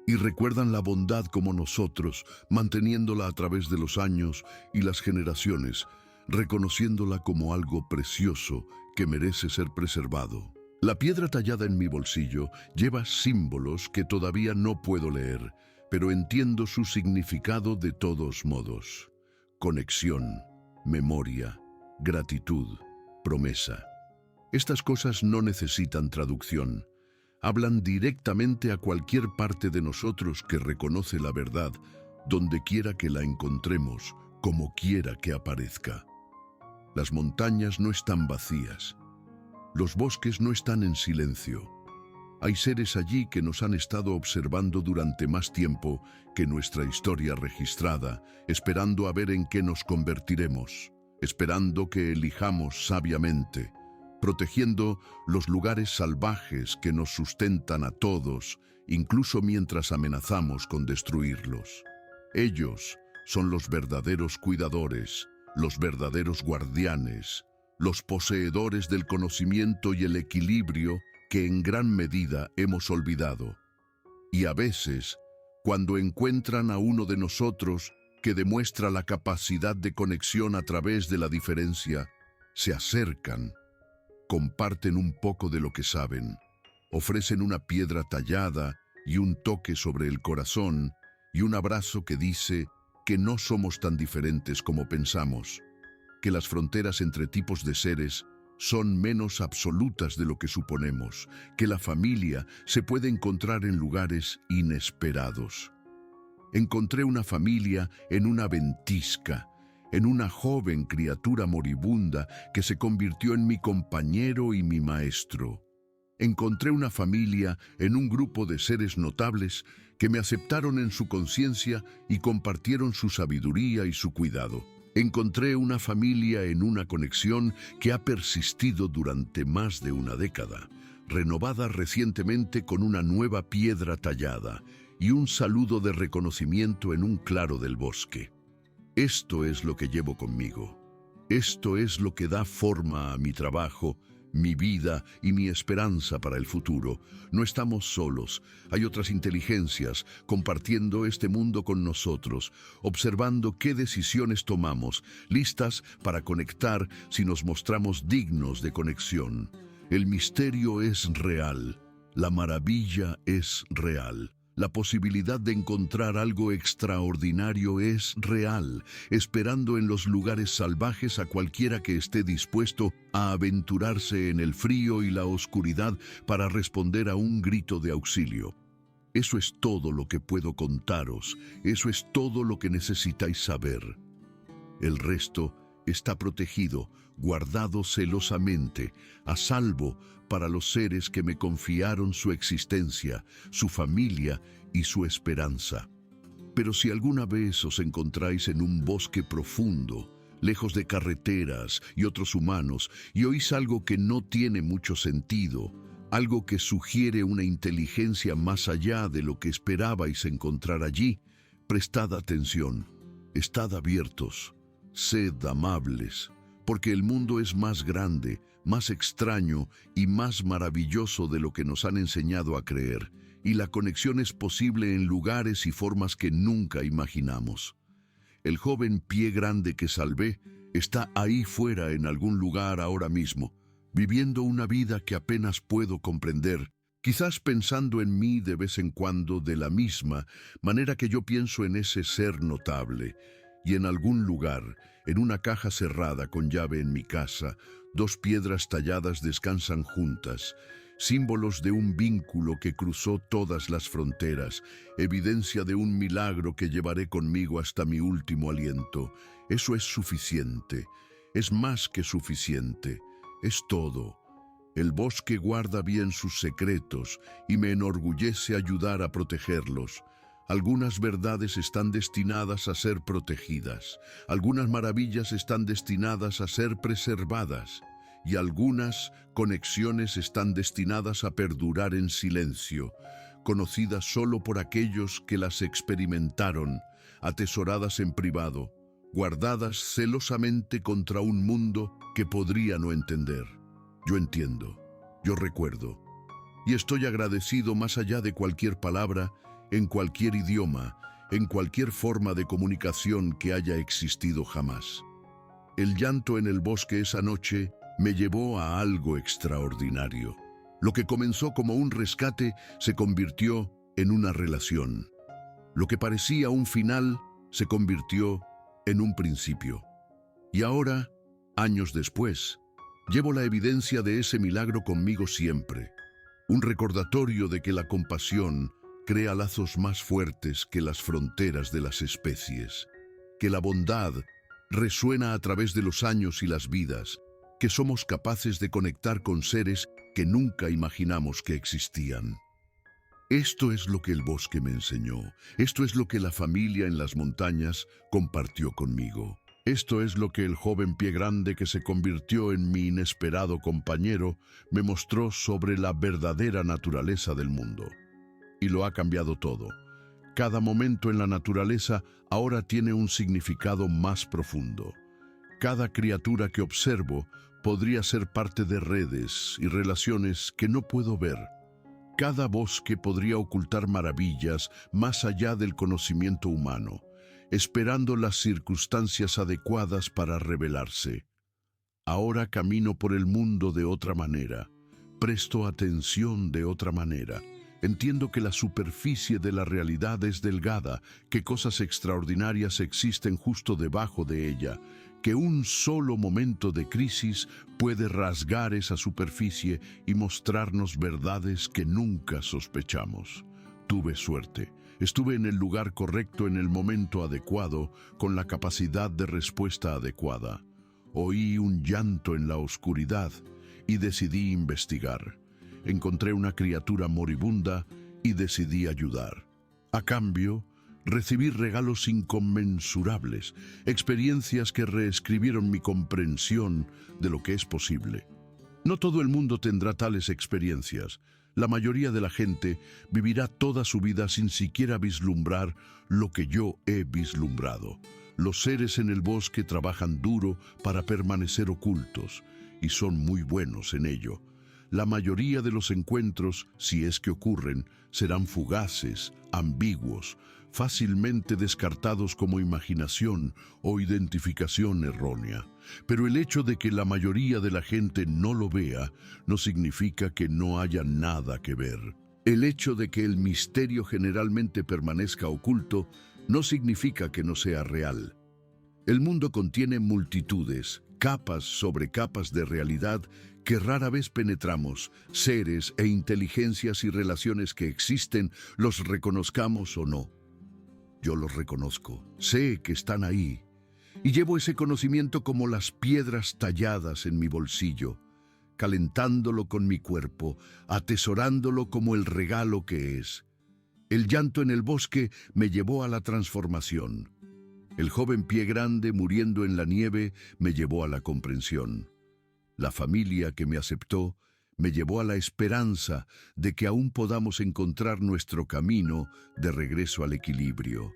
y recuerdan la bondad como nosotros, manteniéndola a través de los años y las generaciones, reconociéndola como algo precioso que merece ser preservado. La piedra tallada en mi bolsillo lleva símbolos que todavía no puedo leer, pero entiendo su significado de todos modos. Conexión, memoria, gratitud, promesa. Estas cosas no necesitan traducción. Hablan directamente a cualquier parte de nosotros que reconoce la verdad, donde quiera que la encontremos, como quiera que aparezca. Las montañas no están vacías. Los bosques no están en silencio. Hay seres allí que nos han estado observando durante más tiempo que nuestra historia registrada, esperando a ver en qué nos convertiremos, esperando que elijamos sabiamente, protegiendo los lugares salvajes que nos sustentan a todos, incluso mientras amenazamos con destruirlos. Ellos son los verdaderos cuidadores, los verdaderos guardianes, los poseedores del conocimiento y el equilibrio que en gran medida hemos olvidado. Y a veces, cuando encuentran a uno de nosotros que demuestra la capacidad de conexión a través de la diferencia, se acercan, comparten un poco de lo que saben, ofrecen una piedra tallada y un toque sobre el corazón y un abrazo que dice que no somos tan diferentes como pensamos, que las fronteras entre tipos de seres son menos absolutas de lo que suponemos, que la familia se puede encontrar en lugares inesperados. Encontré una familia en una ventisca, en una joven criatura moribunda que se convirtió en mi compañero y mi maestro. Encontré una familia en un grupo de seres notables que me aceptaron en su conciencia y compartieron su sabiduría y su cuidado. Encontré una familia en una conexión que ha persistido durante más de una década, renovada recientemente con una nueva piedra tallada y un saludo de reconocimiento en un claro del bosque. Esto es lo que llevo conmigo. Esto es lo que da forma a mi trabajo, mi vida y mi esperanza para el futuro. No estamos solos. Hay otras inteligencias compartiendo este mundo con nosotros, observando qué decisiones tomamos, listas para conectar si nos mostramos dignos de conexión. El misterio es real. La maravilla es real. La posibilidad de encontrar algo extraordinario es real, esperando en los lugares salvajes a cualquiera que esté dispuesto a aventurarse en el frío y la oscuridad para responder a un grito de auxilio. Eso es todo lo que puedo contaros, eso es todo lo que necesitáis saber. El resto está protegido, guardado celosamente, a salvo para los seres que me confiaron su existencia, su familia y su esperanza. Pero si alguna vez os encontráis en un bosque profundo, lejos de carreteras y otros humanos, y oís algo que no tiene mucho sentido, algo que sugiere una inteligencia más allá de lo que esperabais encontrar allí, prestad atención, estad abiertos, sed amables, porque el mundo es más grande, más extraño y más maravilloso de lo que nos han enseñado a creer, y la conexión es posible en lugares y formas que nunca imaginamos. El joven pie grande que salvé está ahí fuera en algún lugar ahora mismo, viviendo una vida que apenas puedo comprender, quizás pensando en mí de vez en cuando de la misma manera que yo pienso en ese ser notable. Y en algún lugar, en una caja cerrada con llave en mi casa, dos piedras talladas descansan juntas, símbolos de un vínculo que cruzó todas las fronteras, evidencia de un milagro que llevaré conmigo hasta mi último aliento. Eso es suficiente, es más que suficiente, es todo. El bosque guarda bien sus secretos y me enorgullece ayudar a protegerlos. Algunas verdades están destinadas a ser protegidas, algunas maravillas están destinadas a ser preservadas, y algunas conexiones están destinadas a perdurar en silencio, conocidas solo por aquellos que las experimentaron, atesoradas en privado, guardadas celosamente contra un mundo que podría no entender. Yo entiendo, yo recuerdo, y estoy agradecido más allá de cualquier palabra, en cualquier idioma, en cualquier forma de comunicación que haya existido jamás. El llanto en el bosque esa noche me llevó a algo extraordinario. Lo que comenzó como un rescate se convirtió en una relación. Lo que parecía un final se convirtió en un principio. Y ahora, años después, llevo la evidencia de ese milagro conmigo siempre. Un recordatorio de que la compasión crea lazos más fuertes que las fronteras de las especies, que la bondad resuena a través de los años y las vidas, que somos capaces de conectar con seres que nunca imaginamos que existían. Esto es lo que el bosque me enseñó, esto es lo que la familia en las montañas compartió conmigo. Esto es lo que el joven pie grande que se convirtió en mi inesperado compañero me mostró sobre la verdadera naturaleza del mundo. Y lo ha cambiado todo. Cada momento en la naturaleza ahora tiene un significado más profundo. Cada criatura que observo podría ser parte de redes y relaciones que no puedo ver. Cada bosque podría ocultar maravillas más allá del conocimiento humano, esperando las circunstancias adecuadas para revelarse. Ahora camino por el mundo de otra manera, presto atención de otra manera. Entiendo que la superficie de la realidad es delgada, que cosas extraordinarias existen justo debajo de ella, que un solo momento de crisis puede rasgar esa superficie y mostrarnos verdades que nunca sospechamos. Tuve suerte. Estuve en el lugar correcto en el momento adecuado, con la capacidad de respuesta adecuada. Oí un llanto en la oscuridad y decidí investigar. Encontré una criatura moribunda y decidí ayudar. A cambio, recibí regalos inconmensurables, experiencias que reescribieron mi comprensión de lo que es posible. No todo el mundo tendrá tales experiencias. La mayoría de la gente vivirá toda su vida sin siquiera vislumbrar lo que yo he vislumbrado. Los seres en el bosque trabajan duro para permanecer ocultos, y son muy buenos en ello. La mayoría de los encuentros, si es que ocurren, serán fugaces, ambiguos, fácilmente descartados como imaginación o identificación errónea. Pero el hecho de que la mayoría de la gente no lo vea no significa que no haya nada que ver. El hecho de que el misterio generalmente permanezca oculto no significa que no sea real. El mundo contiene multitudes, capas sobre capas de realidad que rara vez penetramos, seres e inteligencias y relaciones que existen, los reconozcamos o no. Yo los reconozco, sé que están ahí, y llevo ese conocimiento como las piedras talladas en mi bolsillo, calentándolo con mi cuerpo, atesorándolo como el regalo que es. El llanto en el bosque me llevó a la transformación. El joven pie grande muriendo en la nieve me llevó a la comprensión. La familia que me aceptó me llevó a la esperanza de que aún podamos encontrar nuestro camino de regreso al equilibrio,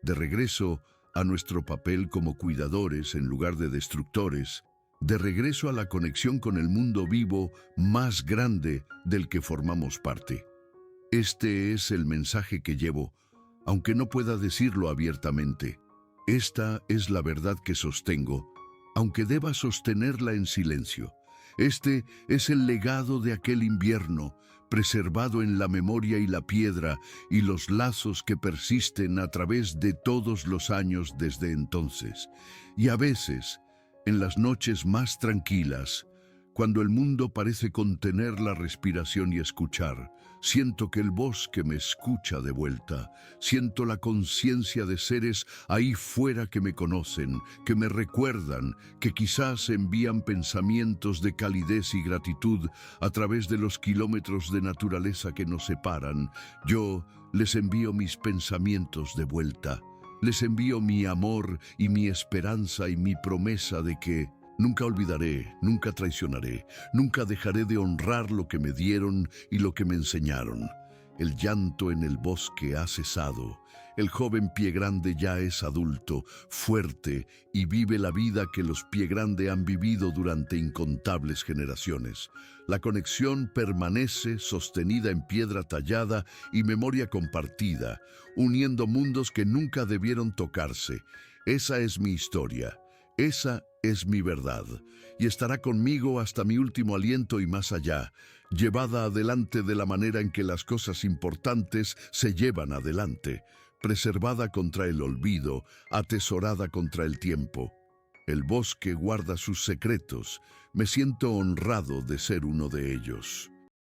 de regreso a nuestro papel como cuidadores en lugar de destructores, de regreso a la conexión con el mundo vivo más grande del que formamos parte. Este es el mensaje que llevo, aunque no pueda decirlo abiertamente. Esta es la verdad que sostengo, aunque deba sostenerla en silencio. Este es el legado de aquel invierno, preservado en la memoria y la piedra, y los lazos que persisten a través de todos los años desde entonces. Y a veces, en las noches más tranquilas, cuando el mundo parece contener la respiración y escuchar, siento que el bosque me escucha de vuelta. Siento la conciencia de seres ahí fuera que me conocen, que me recuerdan, que quizás envían pensamientos de calidez y gratitud a través de los kilómetros de naturaleza que nos separan. Yo les envío mis pensamientos de vuelta. Les envío mi amor y mi esperanza y mi promesa de que nunca olvidaré, nunca traicionaré, nunca dejaré de honrar lo que me dieron y lo que me enseñaron. El llanto en el bosque ha cesado. El joven pie grande ya es adulto, fuerte y vive la vida que los pie grande han vivido durante incontables generaciones. La conexión permanece sostenida en piedra tallada y memoria compartida, uniendo mundos que nunca debieron tocarse. Esa es mi historia. Esa es mi verdad, y estará conmigo hasta mi último aliento y más allá, llevada adelante de la manera en que las cosas importantes se llevan adelante, preservada contra el olvido, atesorada contra el tiempo. El bosque guarda sus secretos, me siento honrado de ser uno de ellos.